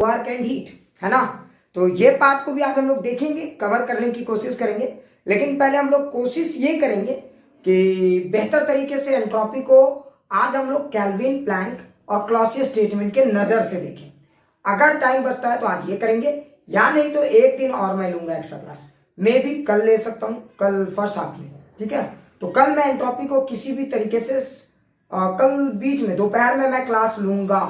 Work and heat, है ना। तो ये पार्ट को भी आज हम लोग देखेंगे, कवर करने की कोशिश करेंगे। लेकिन पहले हम लोग कोशिश ये करेंगे कि बेहतर तरीके से एंट्रोपी को आज हम लोग केल्विन, प्लैंक और क्लॉसियस स्टेटमेंट के नजर से देखें। अगर टाइम बचता है तो आज ये करेंगे, या नहीं तो एक दिन और मैं लूंगा एक्स्ट्रा क्लास, मैं भी कल ले सकता हूँ, कल फर्स्ट हाफ में, ठीक है। तो कल मैं एंट्रोपी को किसी भी तरीके से कल बीच में दोपहर में मैं क्लास लूंगा,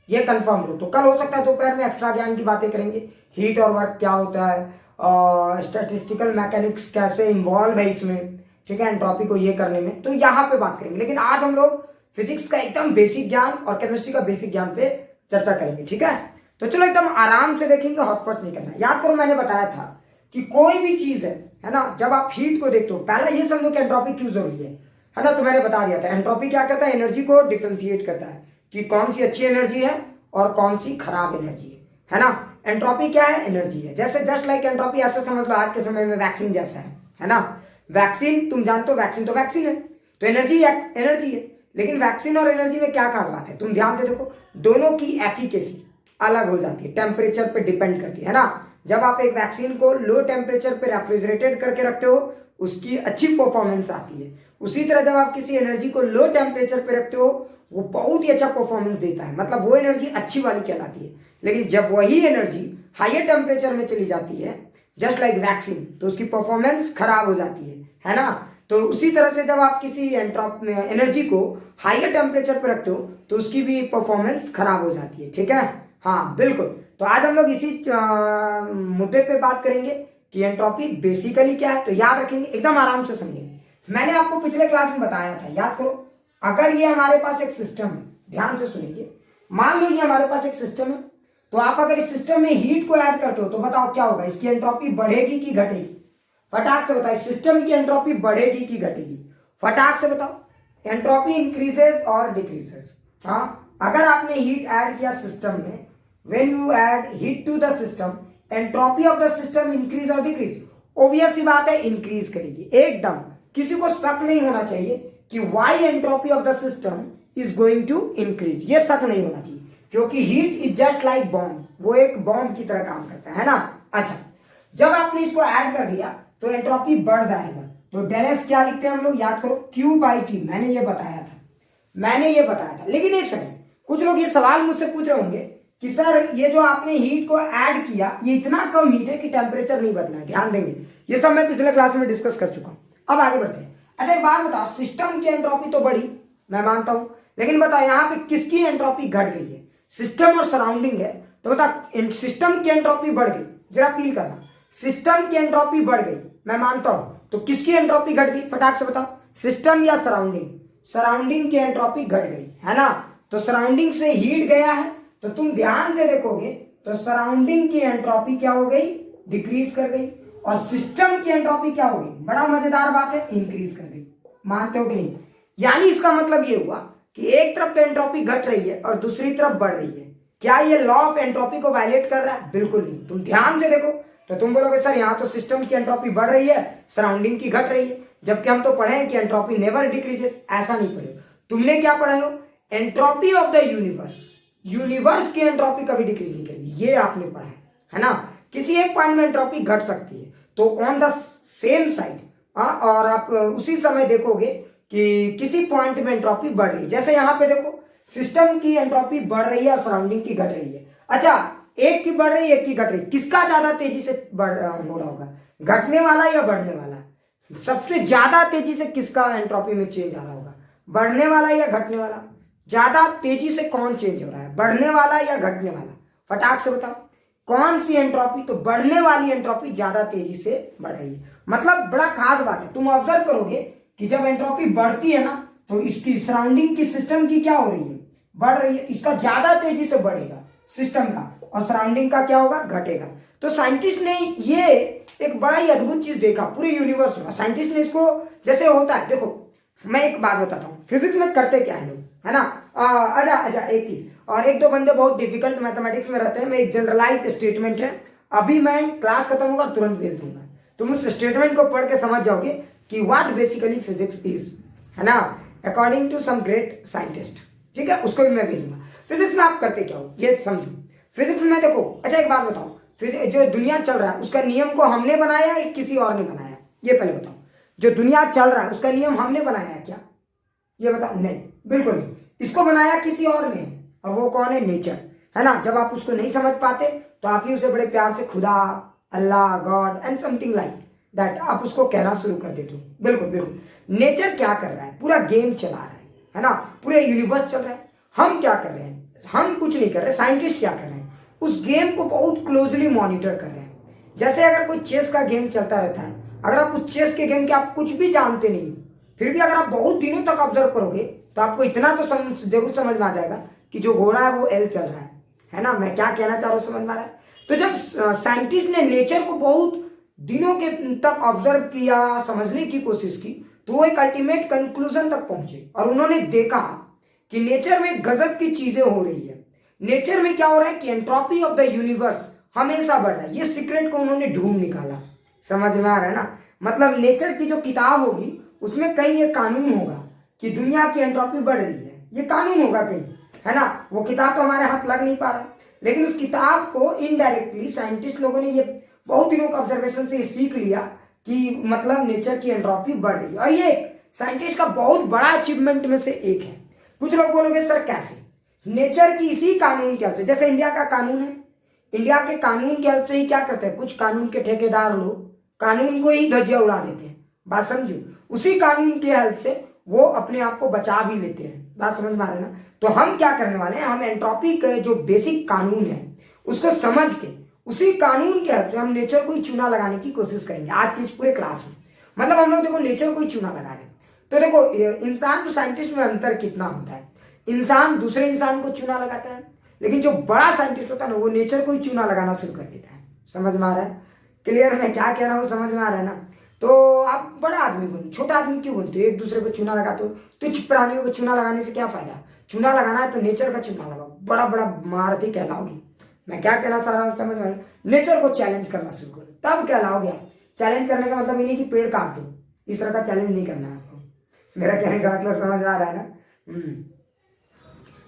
ये कंफर्म लो। तो कल हो सकता है दोपहर में एक्स्ट्रा ज्ञान की बातें करेंगे, हीट और वर्क क्या होता है, स्टैटिस्टिकल मैकेनिक्स कैसे इन्वॉल्व है इसमें, ठीक है, एंट्रोपी को ये करने में, तो यहाँ पे बात करेंगे। लेकिन आज हम लोग फिजिक्स का एकदम बेसिक ज्ञान और केमिस्ट्री का बेसिक ज्ञान पे चर्चा करेंगे, ठीक है। तो चलो एकदम आराम से देखेंगे, हॉटपॉट नहीं करना। याद करो मैंने बताया था कि कोई भी चीज है ना, जब आप हीट को देखते हो पहला ये समझो कि एंट्रोपी क्यों जरूरी है ना। तो मैंने बता दिया था एंट्रोपी क्या करता है, एनर्जी को डिफरेंशिएट करता है कि कौन सी अच्छी एनर्जी है और कौन सी खराब एनर्जी है ना। एंट्रोपी क्या है, एनर्जी है। जैसे जस्ट लाइक एंट्रोपी ऐसे समझ लो आज के समय में वैक्सीन जैसा है ना। वैक्सीन तुम जानते हो, वैक्सीन तो वैक्सीन है, तो एनर्जी एनर्जी है। लेकिन वैक्सीन और एनर्जी में क्या खास बात है, तुम ध्यान से देखो, दोनों की एफिकेसी अलग हो जाती है, टेम्परेचर पे डिपेंड करती है ना। जब आप एक वैक्सीन को लो टेम्परेचर पे रेफ्रिजरेटेड करके रखते हो उसकी अच्छी परफॉर्मेंस आती है। उसी तरह जब आप किसी एनर्जी को लो टेम्परेचर पे रखते हो वो बहुत ही अच्छा परफॉर्मेंस देता है, मतलब वो एनर्जी अच्छी वाली कहलाती है। लेकिन जब वही एनर्जी हायर टेम्परेचर में चली जाती है जस्ट लाइक वैक्सीन, तो उसकी परफॉर्मेंस खराब हो जाती है ना। तो उसी तरह से जब आप किसी एनर्जी को हायर टेम्परेचर पर रखते हो तो उसकी भी परफॉर्मेंस खराब हो जाती है, ठीक है। हाँ बिल्कुल। तो आज हम लोग इसी मुद्दे पे बात करेंगे कि एंट्रोपी बेसिकली क्या है। तो याद रखेंगे, एकदम आराम से समझेंगे। मैंने आपको पिछले क्लास में बताया था, याद करो। अगर ये हमारे पास एक सिस्टम है, ध्यान से सुनेंगे, मान लो ये हमारे पास एक सिस्टम है, तो आप अगर इस सिस्टम में हीट को ऐड करते हो तो बताओ क्या होगा, इसकी एंट्रोपी बढ़ेगी कि घटेगी? फटाक से बताओ, सिस्टम की एंट्रोपी बढ़ेगी कि घटेगी? फटाक से बताओ। एंट्रोपी इंक्रीजेस और डिक्रीजेस। हाँ, अगर आपने हीट ऐड किया सिस्टम में, when you add heat to the system, entropy of the system increase or decrease? obvious सी बात है, इंक्रीज करेगी एकदम। किसी को शक नहीं होना चाहिए कि why entropy of the system is going to increase, ये शक नहीं होना चाहिए, क्योंकि heat is just like bomb, वो एक बॉम्ब की तरह काम करता है ना। अच्छा, जब आपने इसको ऐड कर दिया तो एंट्रोपी बढ़ जाएगा। तो डेल एस क्या लिखते हैं हम लोग, याद करो, क्यू बाई टी। मैंने ये बताया था। लेकिन एक सेकंड, कुछ लोग ये सवाल मुझसे पूछ रहे होंगे कि सर ये जो आपने हीट को ऐड किया ये इतना कम हीट है कि टेम्परेचर नहीं बढ़ना है। ध्यान देंगे, ये सब मैं पिछले क्लास में डिस्कस कर चुका हूं। अब आगे बढ़ते हैं। अच्छा एक बात बताओ, सिस्टम की एंट्रोपी तो बढ़ी, मैं मानता हूं, लेकिन बताओ यहाँ पे किसकी एंट्रोपी घट गई है? सिस्टम और सराउंडिंग है, तो बताओ सिस्टम की एंट्रोपी बढ़ गई, जरा फील करना। सिस्टम की एंट्रोपी बढ़ गई, मैं मानता हूं, तो किसकी एंट्रोपी घट गई? फटाक से बताओ, सिस्टम या सराउंडिंग? सराउंडिंग की एंट्रोपी घट गई, है ना। तो सराउंडिंग से हीट गया है, तो तुम ध्यान से देखोगे तो सराउंडिंग की एंट्रोपी क्या हो गई? डिक्रीज कर गई। और सिस्टम की एंट्रोपी क्या हो गई? बड़ा मजेदार बात है, इंक्रीज कर गई। मानते हो कि नहीं? यानी इसका मतलब ये हुआ कि एक तरफ तो एंट्रोपी घट रही है और दूसरी तरफ बढ़ रही है। क्या ये लॉ ऑफ एंट्रोपी को वायलेट कर रहा है? बिल्कुल नहीं। तुम ध्यान से देखो तो तुम बोलोगे सर यहाँ तो सिस्टम की एंट्रोपी बढ़ रही है, सराउंडिंग की घट रही है, जबकि हम तो पढ़े हैं कि एंट्रोपी नेवर डिक्रीजेस। ऐसा नहीं पढ़े, तुमने क्या पढ़े हो? Entropy of the universe, universe की एंट्रोपी कभी डिक्रीज नहीं करेगी, ये आपने पढ़ा है ना। किसी एक पॉइंट में एंट्रोपी घट सकती है, तो ऑन द सेम साइड, और आप उसी समय देखोगे कि किसी पॉइंट में एंट्रोपी बढ़ रही है। जैसे यहाँ पे देखो, सिस्टम की एंट्रोपी बढ़ रही है और सराउंडिंग की घट रही है। अच्छा, एक की बढ़ रही है, एक की घट रही है, किसका ज्यादा तेजी से हो रहा होगा? घटने वाला या बढ़ने वाला? सबसे ज्यादा तेजी से किसका एंट्रोपी में चेंज आ रहा होगा? बढ़ने वाला या घटने वाला? ज्यादा तेजी से कौन चेंज हो रहा है, बढ़ने वाला या घटने वाला? फटाक से बताओ, कौन सी एंट्रोपी? तो बढ़ने वाली एंट्रोपी ज्यादा तेजी से बढ़ रही है। मतलब बड़ा खास बात है, तुम ऑब्जर्व करोगे कि जब एंट्रोपी बढ़ती है ना तो इसकी सराउंडिंग की सिस्टम की क्या हो रही है? बढ़ रही है। इसका ज्यादा तेजी से बढ़ेगा सिस्टम का, और सराउंडिंग का क्या होगा? घटेगा। तो साइंटिस्ट ने ये एक बड़ा ही अद्भुत चीज देखा पूरे यूनिवर्स में। साइंटिस्ट ने इसको, जैसे होता है, देखो मैं एक बात बताता हूँ, फिजिक्स में करते क्या है लोग, है ना। अच्छा एक चीज, और एक दो बंदे बहुत डिफिकल्ट मैथमेटिक्स में रहते हैं। मैं एक जनरलाइज स्टेटमेंट है, अभी मैं क्लास खत्म होगा तुरंत भेज दूंगा, तुम उस स्टेटमेंट को पढ़ के समझ जाओगे कि व्हाट बेसिकली फिजिक्स इज, है ना, according to some great scientist, ठीक है। उसको भी मैं भेजूंगा। फिजिक्स में आप करते क्या हो ये समझो। फिजिक्स में देखो, अच्छा एक बात बताओ, फिजिक्स जो दुनिया चल रहा है उसका नियम को हमने बनाया या किसी और ने बनाया, ये पहले बताओ। जो दुनिया चल रहा है उसका नियम हमने बनाया है क्या, ये बताओ। नहीं, बिल्कुल नहीं, इसको बनाया किसी और ने, और वो कौन है, नेचर, है ना। जब आप उसको नहीं समझ पाते तो आप ही उसे बड़े प्यार से खुदा, अल्लाह, God and something like that आप उसको कहना शुरू कर देते हो। बिल्कुल बिल्कुल, नेचर क्या कर रहा है, पूरा गेम चला रहा है ना, पूरे यूनिवर्स चल रहा है। हम क्या कर रहे हैं, हम कुछ नहीं कर रहे, साइंटिस्ट क्या कर रहे हैं, उस गेम को बहुत क्लोजली मॉनिटर कर रहे हैं। जैसे अगर कोई चेस का गेम चलता रहता है, अगर आप उस चेस के गेम के आप कुछ भी जानते नहीं हो, फिर भी अगर आप बहुत दिनों तक ऑब्जर्व करोगे तो आपको इतना तो जरूर समझ में आ जाएगा कि जो घोड़ा है वो एल चल रहा है ना। मैं क्या कहना चाह रहा हूँ, समझ में आ रहा है। तो जब साइंटिस्ट ने नेचर को बहुत दिनों के तक ऑब्जर्व किया, समझने की कोशिश की, तो वो एक अल्टीमेट कंक्लूजन तक पहुंचे और उन्होंने देखा कि नेचर में गजब की चीजें हो रही है। नेचर में क्या हो रहा है कि एंट्रोपी ऑफ द यूनिवर्स हमेशा बढ़ रहा है। ये सीक्रेट को उन्होंने ढूंढ निकाला, समझ में आ रहा है ना। मतलब नेचर की जो किताब होगी उसमें कहीं ये कानून होगा कि दुनिया की एंट्रोपी बढ़ रही है, ये कानून होगा कहीं, है ना। वो किताब तो हमारे हाथ लग नहीं पा रहा, लेकिन उस किताब को इनडायरेक्टली साइंटिस्ट लोगों ने ये बहुत दिनों का ऑब्जर्वेशन से सीख लिया कि मतलब नेचर की एंट्रोपी बढ़ रही है। और ये साइंटिस्ट का बहुत बड़ा अचीवमेंट में से एक है। कुछ लोग बोलोगे सर कैसे, नेचर की इसी कानून के हेल्प से, जैसे इंडिया का कानून है, इंडिया के कानून के हेल्प से ही क्या करते हैं, कुछ कानून के ठेकेदार लोग कानून को ही धज्जियां उड़ा देते हैं, बात समझो। उसी कानून के हेल्प से वो अपने आप को बचा भी लेते हैं, बात समझ में आ रहा है ना। तो हम क्या करने वाले हैं, हम एंट्रोपी के जो बेसिक कानून है उसको समझ के उसी कानून के हेल्प से हम नेचर को ही चूना लगाने की कोशिश करेंगे आज की इस पूरे क्लास में। मतलब हम लोग देखो नेचर को ही चूना लगा रहे हैं। तो देखो इंसान और साइंटिस्ट में अंतर कितना होता है, इंसान दूसरे इंसान को चूना लगाता है, लेकिन जो बड़ा साइंटिस्ट होता है ना वो नेचर को ही चूना लगाना शुरू कर देता है। समझ में आ रहा है, क्लियर मैं क्या कह रहा हूँ, समझ में आ रहा है ना। तो आप बड़ा आदमी बनो, छोटा आदमी क्यों बनते हो, एक दूसरे को चूना लगाते हो। तुच्छ प्राणियों को चूना लगाने से क्या फायदा, चूना लगाना है तो नेचर का चूना लगाओ, बड़ा बड़ा महारथी कहलाओगे। मैं क्या कहना चाह रहा हूँ, समझ में, नेचर को चैलेंज करना शुरू करो, तब कहलाओगे आप। चैलेंज करने का मतलब ये नहीं कि पेड़ काट दो, इस तरह का चैलेंज नहीं करना है आपको, मेरा कहने का मतलब समझ में आ रहा है ना।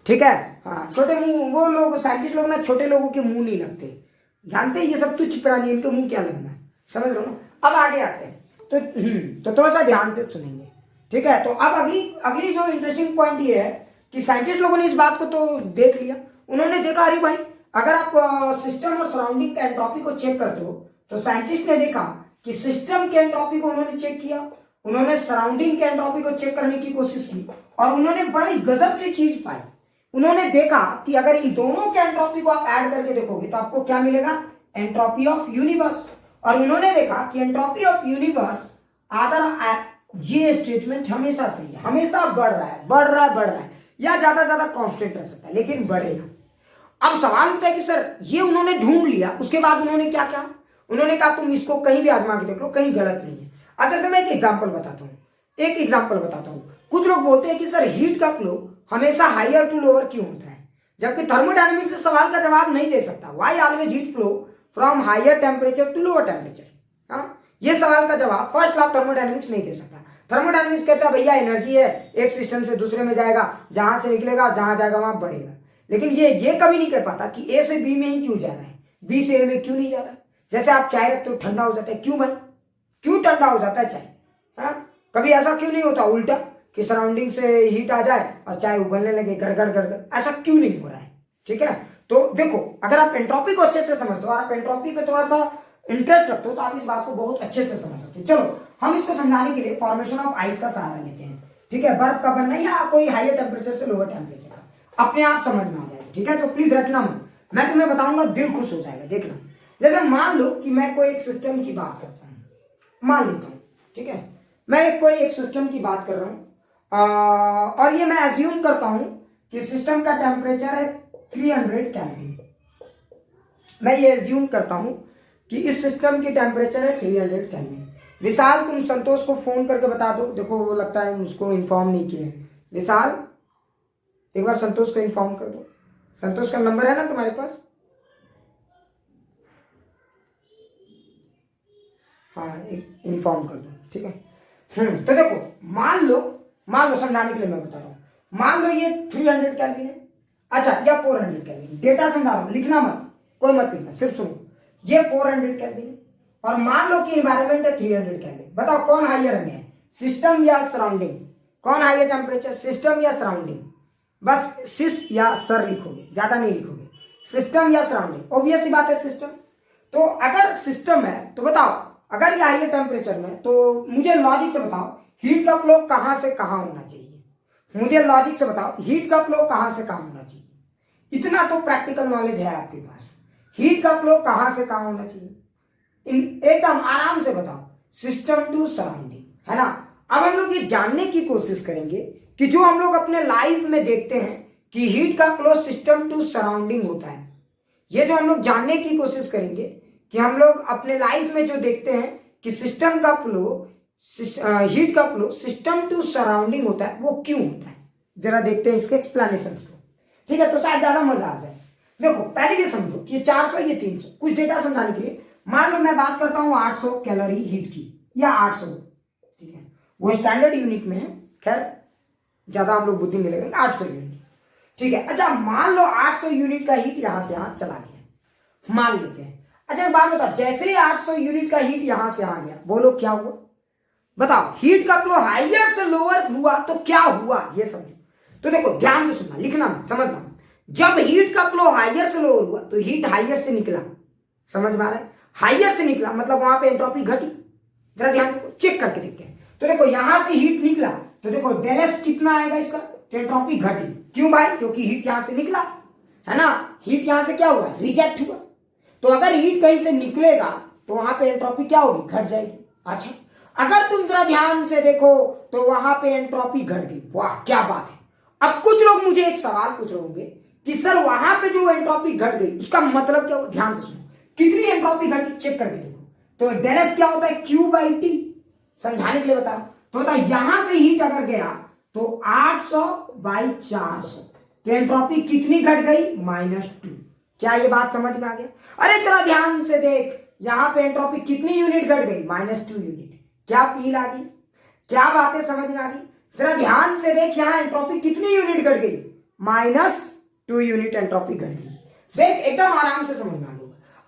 ठीक है, हाँ। छोटे मुंह वो लोग, साइंटिस्ट लोग ना छोटे लोगों के मुंह नहीं लगते, जानते ये सब तुच्छ प्राणी, इनके मुंह क्या लगना है, समझ रहे हो ना। अब आगे आते हैं तो थोड़ा सा ध्यान से सुनेंगे, ठीक है। तो अब अगली जो इंटरेस्टिंग पॉइंट ये है कि साइंटिस्ट लोगों ने इस बात को तो देख लिया, उन्होंने देखा अरे भाई अगर आप सिस्टम और सराउंडिंग के एंट्रोपी को चेक करते हो, तो साइंटिस्ट ने देखा कि सिस्टम के एंट्रोपी को उन्होंने चेक किया, उन्होंने सराउंडिंग के एंट्रोपी को चेक करने की कोशिश की, और उन्होंने बड़ी गजब सी चीज पाई। उन्होंने देखा कि अगर इन दोनों के एंट्रोपी को आप ऐड करके देखोगे तो आपको क्या मिलेगा, एंट्रोपी ऑफ यूनिवर्स। और उन्होंने देखा कि एंट्रोपी ऑफ यूनिवर्स आदर, ये स्टेटमेंट हमेशा सही है, हमेशा बढ़ रहा है बढ़ रहा है बढ़ रहा है, या ज्यादा ज्यादा कांस्टेंट रह सकता है लेकिन बढ़ेगा। अब सवाल उठता है कि सर ये उन्होंने ढूंढ लिया, उसके बाद उन्होंने क्या किया, उन्होंने कहा तुम इसको कहीं भी आजमा के देख लो, कहीं गलत नहीं है। अब जैसे मैं एक एग्जाम्पल बताता हूँ, कुछ लोग बोलते हैं कि सर हीट का फ्लो हमेशा हायर टू लोअर क्यों होता है, जबकि थर्मोडायनेमिक्स से सवाल का जवाब नहीं दे सकता। Why always heat flow from higher temperature to lower temperature, हाँ, ये सवाल का जवाब फर्स्ट लॉ ऑफ थर्मोडायनेमिक्स नहीं दे सकता। थर्मोडायनेमिक्स कहता है भैया एनर्जी है, एक सिस्टम से दूसरे में जाएगा, जहां से निकलेगा जहां जाएगा वहां बढ़ेगा। लेकिन ये कभी नहीं कह पाता कि ए से बी में ही क्यों जा रहा है, बी से ए में क्यों नहीं जा रहा है। जैसे आप चाय रखते हो ठंडा हो जाता है, क्यों भाई, क्यों ठंडा हो जाता है चाय, हाँ? कभी ऐसा क्यों नहीं होता उल्टा कि सराउंडिंग से हीट आ जाए और चाय उबलने लगे गड़गड़ गड़गड़, ऐसा क्यों नहीं हो रहा है। ठीक है, तो देखो अगर आप एंट्रोपी को अच्छे से समझते हो और आप एंट्रोपी पे थोड़ा सा इंटरेस्ट रखते हो तो आप इस बात को बहुत अच्छे से समझ सकते हो। चलो हम इसको समझाने के लिए फॉर्मेशन ऑफ आइस का सहारा लेते हैं। ठीक है, बर्फ का बनना या कोई हायर टेम्परेचर से लोअर टेम्परेचर का अपने आप समझ में आ जाएगा। ठीक है, तो प्लीज रखना मत, मैं तुम्हें बताऊंगा दिल खुश हो जाएगा। देखना, जैसे मान लो कि मैं कोई एक सिस्टम की बात करता हूँ, मान लेता हूँ, ठीक है, मैं कोई एक सिस्टम की बात कर रहा हूँ और ये मैं एज्यूम करता हूँ कि सिस्टम का टेम्परेचर है 300 केल्विन। मैं ये एज्यूम करता हूँ कि इस सिस्टम की टेम्परेचर है 300 केल्विन। विशाल तुम संतोष को फोन करके बता दो, देखो वो लगता है उसको इन्फॉर्म नहीं किया है। विशाल एक बार संतोष को इन्फॉर्म कर दो, संतोष का नंबर है ना तुम्हारे पास, हाँ इन्फॉर्म कर दो। ठीक है, तो देखो मान लो समझाने के लिए मैं बता रहा हूं, मान लो ये 300 केल्विन है, अच्छा, या 400 केल्विन, डेटा समझा रहा हूं, लिखना मत, कोई मत लिखना, सिर्फ सुनो। ये 400 केल्विन है और मान लो कि इन्वायरमेंट है 300 केल्विन। बताओ कौन हाइयर में है, सिस्टम या सराउंडिंग? कौन हाइयर टेम्परेचर, सिस्टम या सराउंडिंग? बस सिस या सर लिखोगे, ज्यादा नहीं लिखोगे, सिस्टम या सराउंडिंग। ऑब्वियस सी बात है सिस्टम। तो अगर सिस्टम है तो बताओ, अगर ये हाइयर टेम्परेचर में, तो मुझे लॉजिक से बताओ हीट का फ्लो कहां से कहां होना चाहिए? मुझे लॉजिक से बताओ हीट का फ्लो कहां से कहां होना चाहिए? इतना तो प्रैक्टिकल नॉलेज है आपके पास, हीट का फ्लो कहां से कहां होना चाहिए? एकदम आराम से बताओ, सिस्टम टू सराउंडिंग, है ना। अब हम लोग ये जानने की कोशिश करेंगे कि जो हम लोग अपने लाइफ में देखते हैं कि हीट का फ्लो सिस्टम टू सराउंडिंग होता है, ये जो हम लोग जानने की कोशिश करेंगे कि हम लोग अपने लाइफ में जो देखते हैं कि सिस्टम का फ्लो, हीट का फ्लो सिस्टम टू सराउंडिंग होता है, वो क्यों होता है, जरा देखते हैं इसके एक्सप्लेनेशन को। ठीक है, तो शायद ज्यादा मजा आ जाए। देखो पहले ये समझो कि 400 ये 300, कुछ डेटा समझाने के लिए मान लो मैं बात करता हूं 800 कैलोरी हीट की, या 800, ठीक है, वो स्टैंडर्ड यूनिट में है, खैर ज्यादा हम लोग बुद्धि नहीं लगेंगे, 800 यूनिट, ठीक है। अच्छा मान लो 800 यूनिट का हीट यहां से यहां चला गया, मान लेते हैं। अच्छा एक बात बताओ, जैसे ही 800 यूनिट का हीट यहां से आ गया, बोलो क्या हुआ? बताओ हीट का फ्लो हाइयर से लोअर हुआ तो क्या हुआ, ये समझो। तो देखो ध्यान से सुनना, लिखना मत, समझना। जब हीट का फ्लो हाइयर से लोअर हुआ तो हीट हाइयर से निकला, समझ में आ रहा है? हाइयर से निकला मतलब वहां पे एंट्रोपी घटी। जरा ध्यान देखो, चेक करके देखते हैं। तो देखो यहां से हीट निकला तो देखो डेल एस कितना आएगा इसका, तो एंट्रोपी घटी। क्यों भाई? क्योंकि हीट यहां से निकला, है ना, हीट यहां से क्या हुआ, रिजेक्ट हुआ। तो अगर हीट कहीं से निकलेगा तो वहां पे एंट्रोपी क्या होगी, घट जाएगी। अच्छा अगर तुम जरा ध्यान से देखो तो वहां पे एंट्रोपी घट गई, वाह क्या बात है। अब कुछ लोग मुझे एक सवाल पूछ रहे होंगे कि सर वहां पे जो एंट्रोपी घट गई उसका मतलब क्या हुआ? ध्यान से सुनो, कितनी एंट्रोपी घटी चेक करके देखो। तो डेल एस क्या होता है, क्यू बाई टी, समझाने के लिए बता रहा हूं। तो बताओ यहां से हीट अगर गया तो 800 बाई 400, तो एंट्रोपी कितनी घट गई, -2। क्या ये बात समझ में आ गया? अरे जरा ध्यान से देख, यहां पे एंट्रोपी कितनी यूनिट घट गई, -2 यूनिट। क्या फील आ गई, क्या बातें समझ में आ गई? जरा ध्यान से देख, यहां एंट्रोपी कितनी यूनिट घट गई, -2 यूनिट एंट्रोपी घट गई। देख एकदम आराम से समझ में आ गया।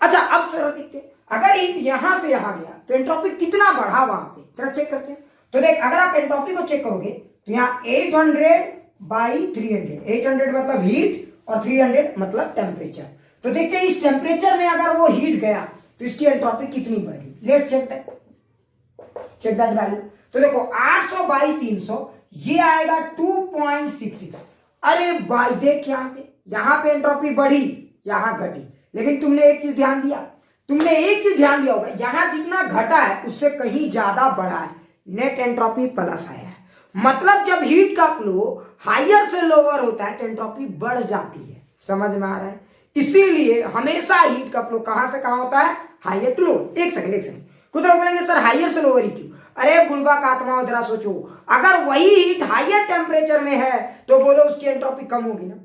अच्छा अब जरा देखते हैं, अगर हीट यहां से यहां गया तो एंट्रोपी कितना बढ़ा वहां पे, जरा चेक करते हैं। तो देख अगर आप एंट्रोपी को चेक करोगे तो यहाँ 800 बाई 300, 800 मतलब हीट और 300 मतलब टेम्परेचर। तो देखते हैं इस टेम्परेचर में अगर वो हीट गया तो इसकी एंट्रोपी कितनी बढ़ गई। Let's check that value. तो देखो 800 बाई 300 ये आएगा 2.66। अरे भाई देख यहां पे एंट्रोपी बढ़ी, यहां घटी, लेकिन तुमने एक चीज ध्यान दिया, होगा, यहां जितना घटा है उससे कहीं ज्यादा बढ़ा है, नेट एंट्रोपी प्लस आया है। मतलब जब हीट का फ्लो हाइयर से लोअर होता है तो एंट्रोपी बढ़ जाती है, समझ में आ रहा है? इसीलिए हमेशा हीट का फ्लो कहां से कहां होता है, हाइयर टू लोअर। एक सेकंड, कुछ लोग बोलेंगे सर हाइयर से लोअर ही क्यों? अरे बुढ़बा का आत्मा, जरा सोचो, अगर वही हीट हाइयर टेम्परेचर में है तो बोलो उसकी एंट्रोपी कम होगी ना।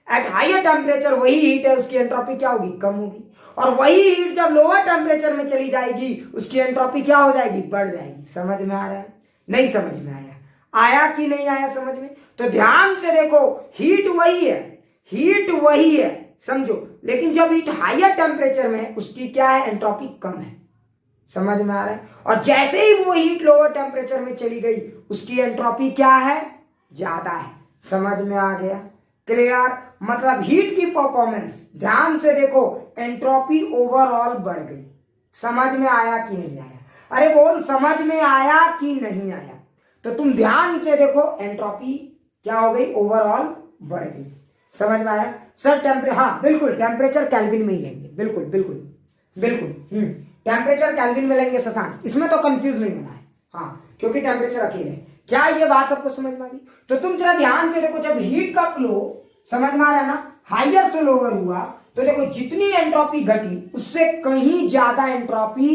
एट हाइयर टेम्परेचर वही हीट है, उसकी एंट्रोपी क्या होगी, कम होगी। और वही हीट जब लोअर टेम्परेचर में चली जाएगी उसकी एंट्रोपी क्या हो जाएगी, बढ़ जाएगी। समझ में आ रहा है? नहीं समझ में आया? आया कि नहीं आया समझ में? तो ध्यान से देखो, हीट वही है, समझो, लेकिन जब हीट हाइयर टेम्परेचर में है उसकी क्या है, एंट्रोपी कम है। समझ में आ रहा है? और जैसे ही वो हीट लोअर टेम्परेचर में चली गई उसकी एंट्रोपी क्या है, ज्यादा है। समझ में आ गया? क्लियर? मतलब हीट की परफॉर्मेंस, ध्यान से देखो, एंट्रोपी ओवरऑल बढ़ गई। समझ में आया कि नहीं आया? अरे बोल, समझ में आया कि नहीं आया? तो तुम ध्यान से देखो, एंट्रोपी क्या हो गई, ओवरऑल बढ़ गई। समझ में आया? सर हाँ बिल्कुल, टेम्परेचर केल्विन में ही लेंगे, बिल्कुल टेम्परेचर केल्विन में लेंगे शशांक, इसमें तो कंफ्यूज नहीं होना है, हाँ, क्योंकि टेम्परेचर अकेले। क्या ये बात सबको समझ में आ गई? तो तुम जरा ध्यान से देखो, जब हीट का फ्लो, समझ में आ रहा है ना, हाइयर से लोअर हुआ तो देखो जितनी एंट्रोपी घटी उससे कहीं ज्यादा एंट्रोपी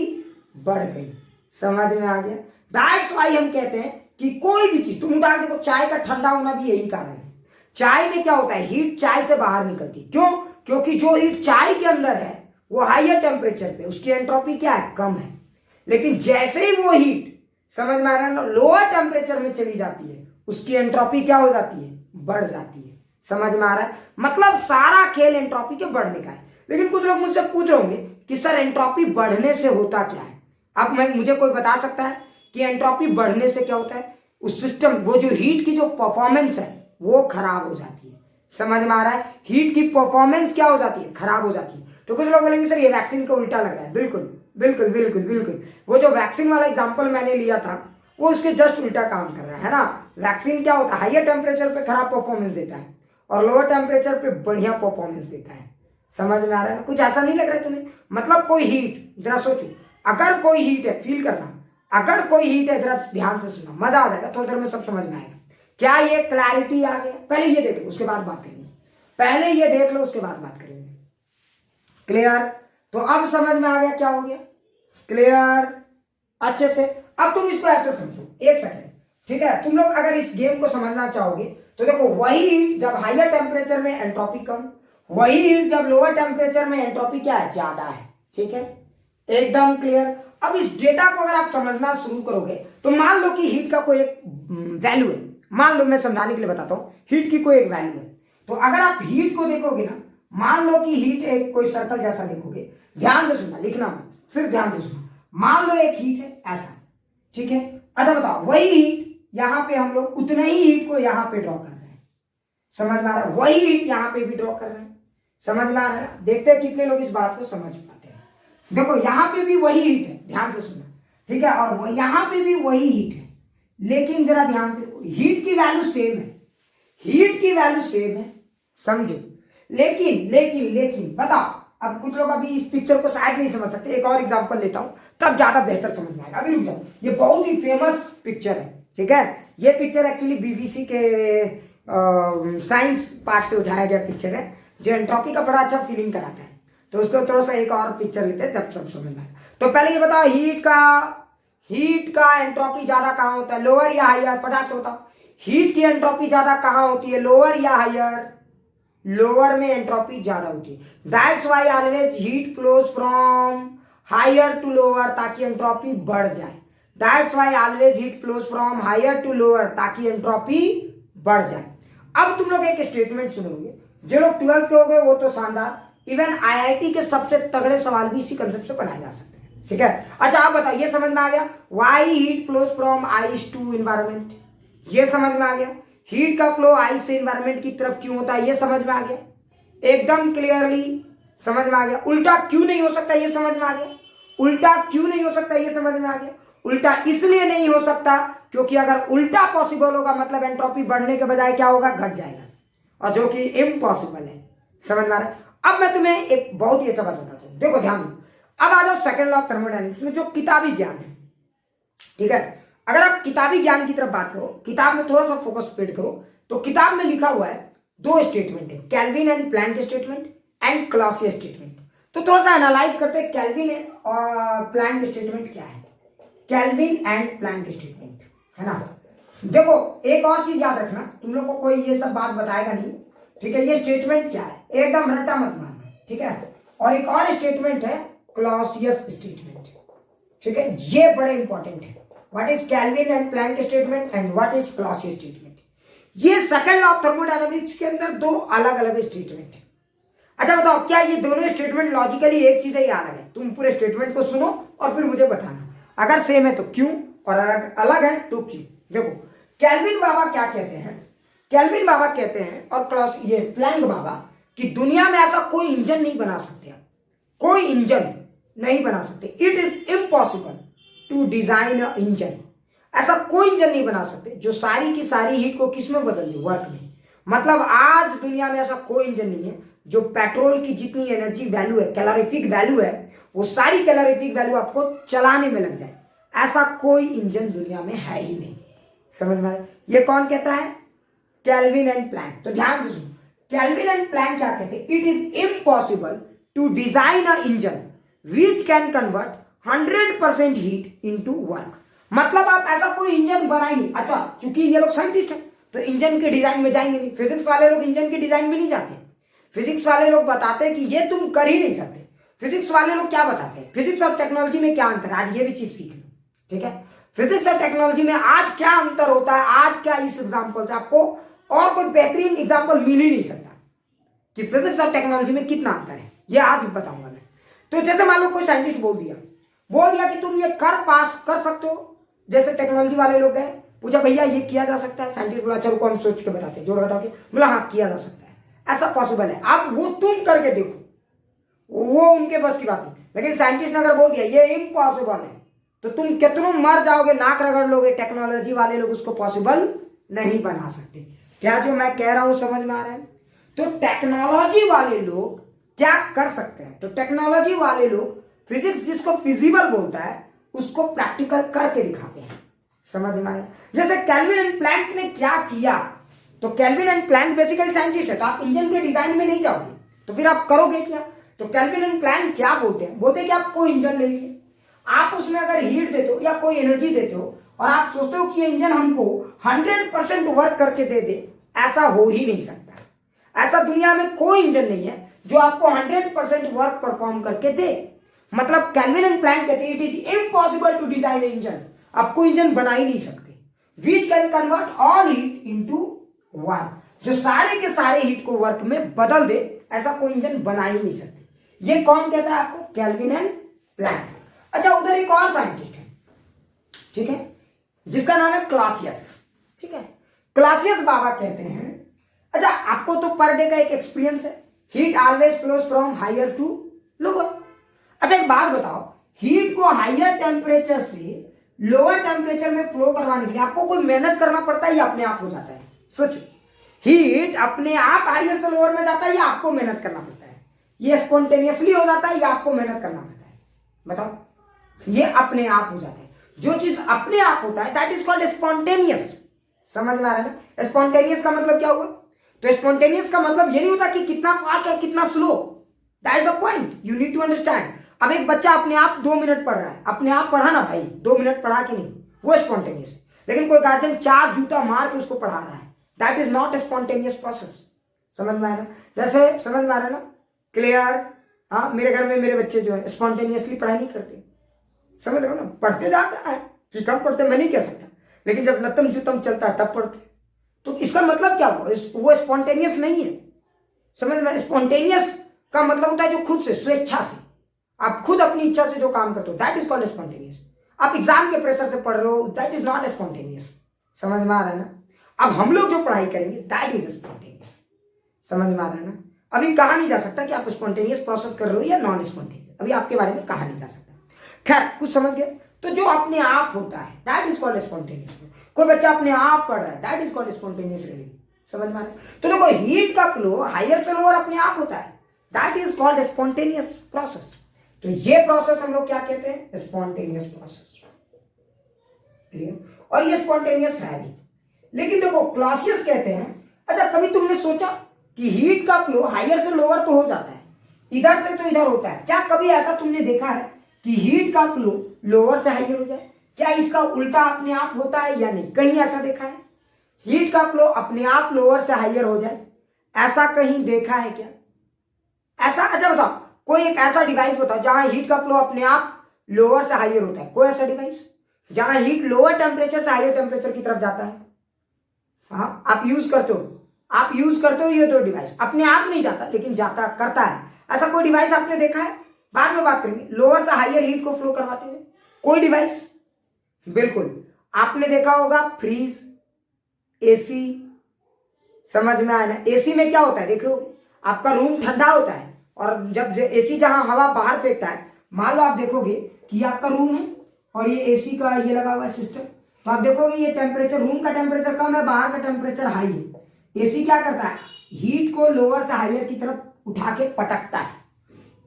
बढ़ गई। समझ में आ गया? दैट्स व्हाई हम कहते हैं कि कोई भी चीज, तुम उठा देखो, चाय का ठंडा होना भी यही कारण है। चाय में क्या होता है, हीट चाय से बाहर निकलती है। क्यों? क्योंकि जो हीट चाय के अंदर है वो हाइयर टेम्परेचर पे, उसकी एंट्रोपी क्या है, कम है। लेकिन जैसे ही वो हीट, समझ में आ रहा है ना, लोअर टेम्परेचर में चली जाती है उसकी एंट्रोपी क्या हो जाती है, बढ़ जाती है। समझ में आ रहा है? मतलब सारा खेल एंट्रोपी के बढ़ने का है। लेकिन कुछ लोग मुझसे पूछ रहे होंगे कि सर एंट्रोपी बढ़ने से होता क्या है। अब मुझे कोई बता सकता है कि एंट्रोपी बढ़ने से क्या होता है? उस सिस्टम, वो जो हीट की जो परफॉर्मेंस है वो खराब हो जाती है। समझ में आ रहा है? हीट की परफॉर्मेंस क्या हो जाती है? खराब हो जाती है। तो कुछ लोग बोलेंगे सर ये वैक्सीन का उल्टा लग रहा है। बिल्कुल बिल्कुल बिल्कुल बिल्कुल, वो जो वैक्सीन वाला एग्जांपल मैंने लिया था वो उसके जस्ट उल्टा काम कर रहा है ना। वैक्सीन क्या होता है? हाइयर टेम्परेचर पे खराब परफॉर्मेंस देता है और लोअर टेम्परेचर पे बढ़िया परफॉर्मेंस देता है। समझ में आ रहा है ना? कुछ ऐसा नहीं लग रहा है तुम्हें? मतलब कोई हीट, जरा सोचो, अगर कोई हीट है, फील करना, अगर कोई हीट है, जरा ध्यान से सुनना, मजा आ जाएगा, थोड़ी देर में सब समझ में आएगा। क्या ये क्लैरिटी आ गया? पहले ये देख लो उसके बाद बात करेंगे। पहले ये देख लो उसके बाद बात करेंगे। क्लियर? तो अब समझ में आ गया क्या हो गया? क्लियर? अच्छे से। अब तुम इसको ऐसे समझो, एक सेकेंड, ठीक है? तुम लोग अगर इस गेम को समझना चाहोगे तो देखो, वही हीट जब हाइयर टेम्परेचर में एंट्रोपी कम, वही हीट जब लोअर टेम्परेचर में एंट्रोपी क्या है? ज्यादा है। ठीक है, एकदम क्लियर। अब इस डेटा को अगर आप समझना शुरू करोगे तो मान लो कि हीट का कोई एक वैल्यू है, मान लो, मैं समझाने के लिए बताता हूं, हीट की कोई एक वैल्यू है। तो अगर आप हीट को देखोगे ना, मान लो कि हीट एक कोई सर्कल जैसा देखोगे, ध्यान से सुनना, लिखना मत, सिर्फ ध्यान से सुनना। मान लो एक हीट है ऐसा, ठीक है? अच्छा बताओ, वही हीट यहां पे हम लोग उतने ही हीट को यहां पे ड्रॉ कर रहे हैं। समझ में आ रहा है? वही हीट यहां पे भी ड्रॉ कर रहे हैं। समझ में आ रहा है? देखते हैं कितने लोग इस बात को समझ पाते हैं। देखो यहां पे भी वही हीट है, ध्यान से सुनना, ठीक है? और यहां पे भी वही हीट है, लेकिन जरा ध्यान से, हीट की वैल्यू सेम है, हीट की वैल्यू सेम है, समझो। लेकिन लेकिन लेकिन बताओ, अब कुछ लोग अभी इस पिक्चर को शायद नहीं समझ सकते, एक और एग्जांपल लेता हूं तब ज्यादा बेहतर समझ में आएगा। अभी रुक जाओ, ये बहुत ही फेमस पिक्चर है, ठीक है? ये पिक्चर एक्चुअली बीबीसी के साइंस पार्ट से उठाया गया पिक्चर है, जो एंट्रोपी का बड़ा अच्छा फीलिंग कराता है। तो उसको थोड़ा सा एक और पिक्चर लेते हैं तब सब समझ में आएगा। तो पहले ये बताओ, हीट का एंट्रोपी ज्यादा कहां होता है? लोअर या हाइयर? फटाक से बताओ, हीट की एंट्रोपी ज्यादा कहां होती है? लोअर या हाइयर? लोअर में एंट्रोपी ज्यादा होती है। That's why always heat flows from higher to lower, ताकि एंट्रोपी बढ़ जाए। That's why always heat flows from higher to lower, ताकि एंट्रोपी बढ़ जाए। अब तुम लोग एक स्टेटमेंट सुनोगे, जो लोग 12th के हो गए वो तो शानदार, इवन आईआईटी के सबसे तगड़े सवाल भी इसी कंसेप्ट से बनाए जा सकते हैं, ठीक है? अच्छा आप बताओ, ये समझ में आ गया? Why heat flows from ice to environment, ये समझ में आ गया? हीट का फ्लो आइस से एनवायरमेंट की तरफ क्यों होता है, ये समझ में आ गया? एकदम क्लियरली समझ में आ गया। उल्टा क्यों नहीं हो सकता, ये समझ में आ गया? उल्टा क्यों नहीं हो सकता, ये समझ में आ गया? उल्टा इसलिए नहीं हो सकता क्योंकि अगर उल्टा पॉसिबल होगा मतलब एंट्रोपी बढ़ने के बजाय क्या होगा? घट जाएगा, और जो कि इम्पॉसिबल है। समझ में आ रहा है? अब मैं तुम्हें एक बहुत ही अच्छा बात बताता हूं, देखो ध्यान दो। अब आ जाओ सेकंड लॉ ऑफ थर्मोडायनेमिक्स में, जो किताबी ज्ञान है, ठीक है? अगर आप किताबी ज्ञान की तरफ बात करो, किताब में थोड़ा सा फोकस पेड करो, तो किताब में लिखा हुआ है दो स्टेटमेंट है, Kelvin and Planck statement and Clausius statement. तो थोड़ा सा एनालाइज करते हैं, कैल्विन और प्लैंक स्टेटमेंट क्या है। कैल्विन एंड प्लैंक स्टेटमेंट, है ना? देखो एक और चीज याद रखना, तुम लोग को कोई ये सब बात बताएगा नहीं, ठीक है? ये स्टेटमेंट क्या है, एकदम रट्टा मत मारना, ठीक है? और एक और स्टेटमेंट है क्लॉसियस स्टेटमेंट, ठीक है? ये बड़े इंपॉर्टेंट है। What is Kelvin and Planck statement and what is Clausius statement? ये सेकंड लॉ ऑफ थर्मोडायनामिक्स के अंदर दो अलग अलग स्टेटमेंट है। अच्छा बताओ, क्या ये दोनों स्टेटमेंट लॉजिकली एक चीज है या अलग है? तुम पूरे स्टेटमेंट को सुनो और फिर मुझे बताना, अगर सेम है तो क्यों, और अगर अलग है तो क्यों। देखो कैल्विन बाबा क्या कहते हैं, कैल्विन बाबा कहते हैं और ये प्लैंक बाबा, कि दुनिया में ऐसा कोई इंजन नहीं बना सकते आप, कोई इंजन नहीं बना सकते। It is impossible to design a engine, ऐसा कोई इंजन नहीं बना सकते जो सारी की सारी हीट को किस में बदल दे? वर्क में। मतलब आज दुनिया में ऐसा कोई इंजन नहीं है जो पेट्रोल की जितनी एनर्जी वैल्यू है, कैलोरीफिक वैल्यू है, वो सारी कैलोरीफिक वैल्यू आपको चलाने में लग जाए, ऐसा कोई इंजन दुनिया में है ही नहीं। समझ में आया? ये कौन कहता है? Kelvin and Planck. तो ध्यान से सुनो, कैल्विन एंड प्लैंक क्या कहते हैं? It is impossible to design a engine which can convert 100% heat into work. मतलब आप ऐसा कोई इंजन बनाएंगे। अच्छा चूंकि ये लोग साइंटिस्ट हैं तो इंजन के डिजाइन में जाएंगे नहीं, फिजिक्स वाले लोग इंजन के डिजाइन में नहीं जाते। फिजिक्स वाले लोग बताते हैं कि ये तुम कर ही नहीं सकते। फिजिक्स वाले लोग क्या बताते हैं? फिजिक्स और टेक्नोलॉजी में क्या अंतर है, आज ये भी चीज सीख लो, ठीक है? फिजिक्स और टेक्नोलॉजी में आज क्या अंतर होता है, आज क्या इस एग्जाम्पल से आपको और कोई बेहतरीन एग्जाम्पल मिल ही नहीं सकता कि फिजिक्स और टेक्नोलॉजी में कितना अंतर है। ये आज बताऊंगा मैं। तो जैसे मान लो कोई साइंटिस्ट बोल दिया कि तुम ये कर सकते हो। जैसे टेक्नोलॉजी वाले लोग गए, पूछा भैया ये किया जा सकता है, साइंटिस्ट बोला चलो को हम सोच के बताते हैं, जोड़ घटा के बोला हाँ किया जा सकता है, ऐसा पॉसिबल है, आप वो तुम करके देखो, वो उनके बस की बात नहीं। लेकिन साइंटिस्ट ने अगर बोल दिया ये इम्पॉसिबल है, तो तुम कितनों मर जाओगे, नाक रगड़ लोगे, टेक्नोलॉजी वाले लोग उसको पॉसिबल नहीं बना सकते। क्या जो मैं कह रहा हूं समझ में आ रहा है? तो टेक्नोलॉजी वाले लोग क्या कर सकते हैं? तो टेक्नोलॉजी वाले लोग फिजिक्स जिसको फिजिबल बोलता है उसको प्रैक्टिकल करके दिखाते हैं। समझ में आया? जैसे केल्विन एंड प्लैंक ने क्या किया, तो Kelvin and Planck basically scientist है, तो आप इंजन के डिजाइन में नहीं जाओगे, तो फिर आप करोगे क्या? तो केल्विन एंड प्लैंक क्या बोलते हैं कि आप कोई इंजन ले लीजिए, आप उसमें अगर हीट देते हो या कोई एनर्जी देते हो और आप सोचते हो कि ये इंजन हमको 100% वर्क करके दे दे, ऐसा हो ही नहीं सकता। ऐसा दुनिया में कोई इंजन नहीं है जो आपको 100% वर्क परफॉर्म करके दे। मतलब केल्विन एंड प्लैंक कहते हैं it is impossible to design engine, आपको इंजन बना ही नहीं सकते which can convert all heat into work, जो सारे के सारे हीट को वर्क में बदल दे, ऐसा कोई इंजन बना ही नहीं सकते। ये कौन कहता है आपको? Kelvin and Planck. अच्छा, उधर एक और साइंटिस्ट है, ठीक है, जिसका नाम है क्लासियस। ठीक है, क्लासियस बाबा कहते हैं, अच्छा आपको तो पर डे का एक एक्सपीरियंस है, heat always flows from higher to lower. अच्छा एक बात बताओ, हीट को हायर टेम्परेचर से लोअर टेम्परेचर में फ्लो करवाने के लिए आपको कोई मेहनत करना पड़ता है या अपने आप हो जाता है? सोचो, हीट अपने आप हायर से लोअर में जाता है या आपको मेहनत करना पड़ता है? ये स्पॉन्टेनियसली हो जाता है या आपको मेहनत करना पड़ता है? बताओ, ये अपने आप हो जाता है। जो चीज अपने आप होता है दैट इज कॉल्ड स्पॉन्टेनियस। समझ में आ रहा है ना? स्पॉन्टेनियस का मतलब क्या हुआ? तो स्पॉन्टेनियस का मतलब ये नहीं होता कि कितना फास्ट और कितना slow, that is the point, you need to understand. अब एक बच्चा अपने आप 2 मिनट पढ़ रहा है, अपने आप पढ़ा ना भाई, 2 मिनट पढ़ा कि नहीं, वो स्पॉन्टेनियस है। लेकिन कोई गार्जियन 4 जूता मार के उसको पढ़ा रहा है, that is not spontaneous process. समझ में आ रहा है? जैसे समझ में आ रहा है ना? क्लियर? हाँ, मेरे घर में मेरे बच्चे जो है स्पॉन्टेनियसली पढ़ाई नहीं करते, समझ रहे हो ना? पढ़ते जाता है कि कम पढ़ते मैं नहीं कह सकता, लेकिन जब लतम जुतम चलता है तब पढ़ते। तो इसका मतलब क्या हुआ? वो स्पॉन्टेनियस नहीं है। समझ में? स्पॉन्टेनियस का मतलब होता है जो खुद से, स्वेच्छा से, आप खुद अपनी इच्छा से जो काम करते हो, दैट इज कॉल्ड स्पॉन्टेनियस। आप एग्जाम के प्रेशर से पढ़ रहे हो, दैट इज नॉट स्पॉन्टेनियस। समझ में आ रहा है ना? अब हम लोग जो पढ़ाई करेंगे दैट इज स्पॉन्टेनियस। समझ में आ रहा है ना? अभी कहा नहीं जा सकता कि आप स्पॉन्टेनियस प्रोसेस कर रहे हो या नॉन स्पॉन्टेनियस, अभी आपके बारे में कहा नहीं जा सकता। खैर, कुछ समझ गए? तो जो अपने आप होता है दैट इज कॉल्ड स्पॉन्टेनियस। कोई बच्चा अपने आप पढ़ रहा है that is called spontaneous reading. समझ में आ रहा है? तो देखो, हीट का फ्लो हायर से लोअर अपने आप होता है, that is called spontaneous process. तो ये प्रोसेस हम लोग क्या कहते हैं? Spontaneous process. और ये स्पॉन्टेनियस है भी। लेकिन देखो, क्लासियस कहते हैं, अच्छा कभी तुमने सोचा कि हीट का फ्लो हायर से लोअर तो हो जाता है, इधर से तो इधर होता है, क्या कभी ऐसा तुमने देखा है कि हीट का फ्लो लोअर से हायर हो जाए? क्या इसका उल्टा अपने आप होता है या नहीं? कहीं ऐसा देखा है? हीट का फ्लो अपने आप लोअर से हायर हो जाए, ऐसा कहीं देखा है क्या? ऐसा? अच्छा बताओ, कोई एक ऐसा डिवाइस बताओ जहां हीट का फ्लो अपने आप लोअर से हायर होता है, कोई ऐसा डिवाइस जहां हीट लोअर टेम्परेचर से हायर टेम्परेचर की तरफ जाता है? हाँ, आप यूज करते हो ये 2 डिवाइस, अपने आप नहीं जाता लेकिन जाता करता है। ऐसा कोई डिवाइस आपने देखा है? बाद में बात करेंगे। लोअर से हायर हीट को फ्लो करवाते हुए कोई डिवाइस? बिल्कुल, आपने देखा होगा फ्रीज, एसी। समझ में आया ना? एसी में क्या होता है देख लो, आपका रूम ठंडा होता है और जब एसी जहां हवा बाहर फेंकता है, मान लो आप देखोगे कि ये आपका रूम है और ये एसी का ये लगा हुआ है सिस्टम, तो आप देखोगे ये टेम्परेचर, रूम का टेम्परेचर कम है, बाहर का टेम्परेचर हाई है। एसी क्या करता है? हीट को लोअर से हायर की तरफ उठा के पटकता है।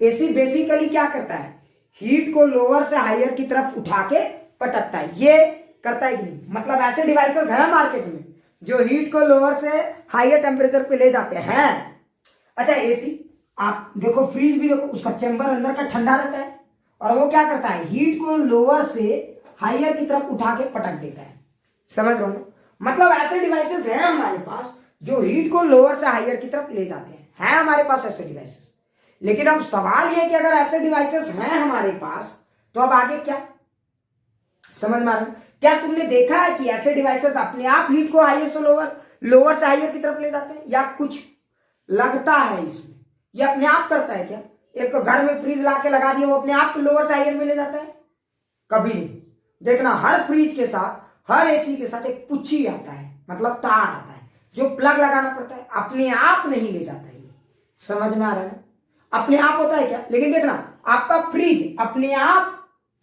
एसी बेसिकली क्या करता है? हीट को लोअर से हायर की तरफ उठा के पटकता है। ये करता है कि नहीं? मतलब ऐसे डिवाइसेस हैं मार्केट में जो हीट को लोअर से हायर टेम्परेचर पे ले जाते हैं। अच्छा, एसी आप देखो, फ्रीज भी देखो, उसका चैम्बर अंदर का ठंडा रहता है और वो क्या करता है? हीट को लोअर से हायर की तरफ उठा के पटक देता है। समझ रहे हो ना? मतलब ऐसे डिवाइसेस हैं हमारे पास जो हीट को लोअर से हायर की तरफ ले जाते हैं, हमारे पास ऐसे डिवाइसेस। लेकिन अब सवाल यह है कि अगर ऐसे डिवाइसेस हैं हमारे पास तो अब आगे क्या? समझ में आ रहा है? क्या तुमने देखा है कि ऐसे डिवाइसेस अपने आप हीट को हायर से लोअर से हायर की तरफ ले जाते हैं, या कुछ लगता है इसमें? ये अपने आप करता है क्या? एक घर में फ्रिज ला के लगा दिया, वो अपने आप लोअर से हायर में ले जाता है? कभी नहीं। देखना, हर फ्रिज के साथ, हर एसी के साथ एक पुच्छी आता है, मतलब तार आता है जो प्लग लगाना पड़ता है, अपने आप नहीं ले जाता है। समझ में आ रहा है ना? अपने आप होता है क्या? लेकिन देखना, आपका फ्रिज अपने आप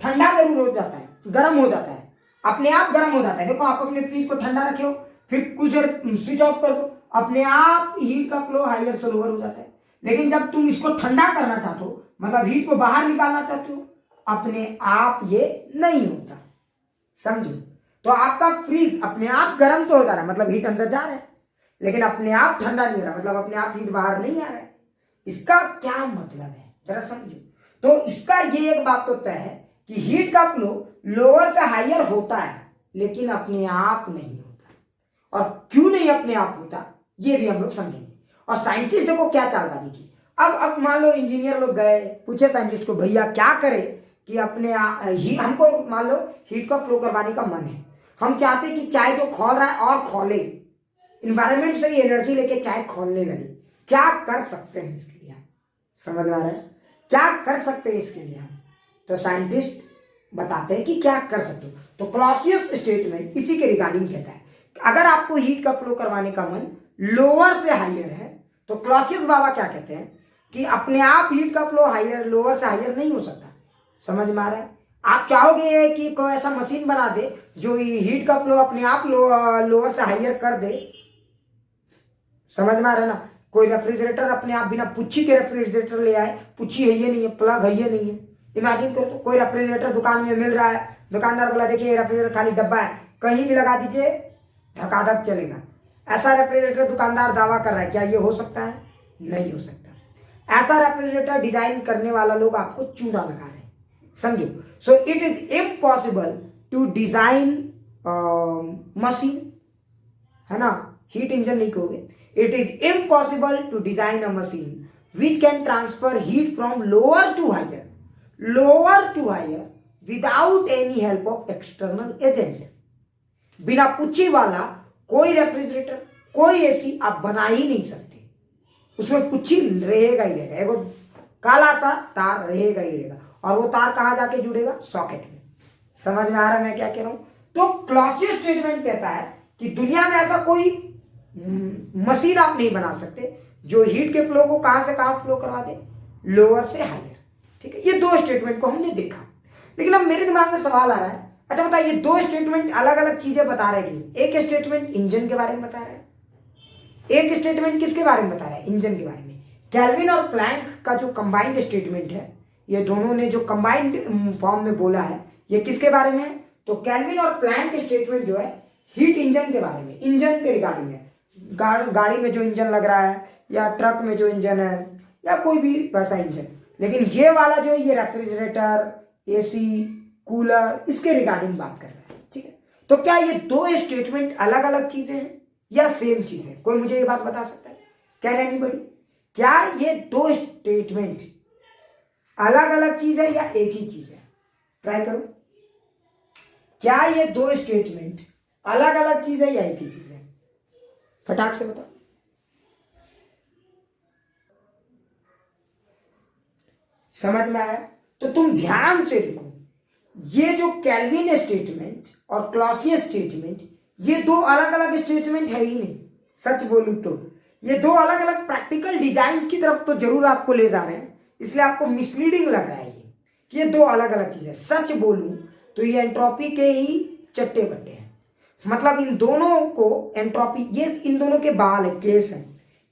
ठंडा जरूर हो जाता है, गर्म हो जाता है, अपने आप गर्म हो जाता है। देखो, आप अपने फ्रिज को ठंडा रखे हो, फिर कुछ देर स्विच ऑफ कर दो, अपने आप हीट का फ्लो हायर से लोअर हो जाता है। लेकिन जब तुम इसको ठंडा करना चाहते हो, मतलब हीट को बाहर निकालना चाहते हो, अपने आप ये नहीं होता। समझो? तो आपका फ्रिज अपने आप गर्म तो हो जा रहा है, मतलब हीट अंदर जा रहा है, लेकिन अपने आप ठंडा नहीं हो रहा, मतलब अपने आप हीट बाहर नहीं आ रहा है। इसका क्या मतलब है, जरा समझो। तो इसका ये एक बात तो तय है कि हीट का फ्लो लोअर से हायर होता है, लेकिन अपने आप नहीं होता। और क्यों नहीं अपने आप होता, ये भी हम लोग समझेंगे। और साइंटिस्ट देखो क्या चालबाजी की। अब मान लो इंजीनियर लोग गए, पूछे साइंटिस्ट को, भैया क्या करे कि अपने हमको मान लो हीट का फ्लो करवाने का मन है, हम चाहते कि चाय जो खोल रहा है और खोले, इन्वायरमेंट से ही एनर्जी लेके चाय खोलने लगे, क्या कर सकते हैं इसके लिए? समझ में आ रहा है? क्या कर सकते हैं इसके लिए हम? तो साइंटिस्ट बताते हैं कि क्या कर सकते हो। तो क्लॉसियस स्टेटमेंट इसी के रिगार्डिंग कहता है, अगर आपको हीट का फ्लो करवाने का मन लोअर से हायर है, तो क्लॉसियस बाबा क्या कहते हैं कि अपने आप हीट का फ्लो हायर लोअर से हायर नहीं हो सकता। समझ में आ रहा है? आप चाहोगे कि कोई ऐसा मशीन बना दे जो हीट का फ्लो अपने आप लोअर से हायर कर दे? समझ में आ रहा है ना? कोई रेफ्रिजरेटर अपने आप बिना पुच्छी के रेफ्रिजरेटर ले आए, पुच्छी है ये नहीं है, प्लग है ये नहीं है। इमेजिन करो तो कोई रेफ्रिजरेटर दुकान में मिल रहा है, दुकानदार बोला देखिए रेफ्रिजरेटर खाली डब्बा है, कहीं भी लगा दीजिए धकाधक चलेगा। ऐसा रेफ्रिजरेटर दुकानदार दावा कर रहा है, क्या ये हो सकता है? नहीं हो सकता। ऐसा रेफ्रिजरेटर डिजाइन करने वाला लोग आपको चूना लगा रहे हैं। समझो? So it is impossible to design machine, है ना, हीट इंजन नहीं कहोगे, it is impossible to design a machine which can transfer heat from lower to higher without any help of external agent। बिना पुच्छी वाला कोई रेफ्रिजरेटर, कोई AC आप बना ही नहीं सकते। उसमें पुच्छी रहेगा ही रहेगा, एगो काला सा तार रहेगा ही रहेगा, और वो तार कहां जाके जुड़ेगा? सॉकेट में। समझ में आ रहा है मैं क्या कह रहा हूं? तो क्लॉसियस स्टेटमेंट कहता है कि दुनिया में ऐसा कोई मशीन आप नहीं बना सकते जो हीट के फ्लो को कहां से कहां फ्लो करवा दे? लोअर से हायर। ठीक है, ये दो स्टेटमेंट को हमने देखा। लेकिन अब मेरे दिमाग में सवाल आ रहा है, अच्छा बताइए, ये दो स्टेटमेंट अलग अलग चीजें बता रहे हैं कि नहीं? एक स्टेटमेंट इंजन के बारे में बता रहा है, एक स्टेटमेंट किसके बारे में बता रहा है? इंजन के बारे में। केल्विन और प्लैंक का जो कंबाइंड स्टेटमेंट है, ये दोनों ने जो कंबाइंड फॉर्म में बोला है, ये किसके बारे में है? तो केल्विन और प्लैंक स्टेटमेंट जो है हीट इंजन के बारे में, इंजन के रिगार्डिंग है। गाड़ी में जो इंजन लग रहा है, या ट्रक में जो इंजन है, या कोई भी वैसा इंजन। लेकिन ये वाला जो ये रेफ्रिजरेटर, एसी, कूलर, इसके रिगार्डिंग बात कर रहा है। ठीक है, तो क्या ये दो स्टेटमेंट अलग अलग चीजें हैं या सेम चीज है? कोई मुझे ये बात बता सकता है? क्या नहीं बड़ी, क्या ये दो स्टेटमेंट अलग अलग चीज है या एक ही चीज है? ट्राई करो, क्या ये दो स्टेटमेंट अलग अलग चीज है या एक ही चीज है? फटाक से बताओ। समझ में आया? तो तुम ध्यान से देखो, ये जो केल्विन स्टेटमेंट और क्लॉसियस स्टेटमेंट, ये दो अलग अलग स्टेटमेंट है ही नहीं। सच बोलूं तो ये दो अलग अलग प्रैक्टिकल डिजाइन की तरफ तो जरूर आपको ले जा रहे हैं, इसलिए आपको मिसलीडिंग लग रहा है ये कि ये दो अलग अलग चीजें। सच बोलूं तो ये एंट्रोपी के ही चट्टे बट्टे हैं। मतलब इन दोनों को एंट्रोपी, ये इन दोनों के बाल है, केस है।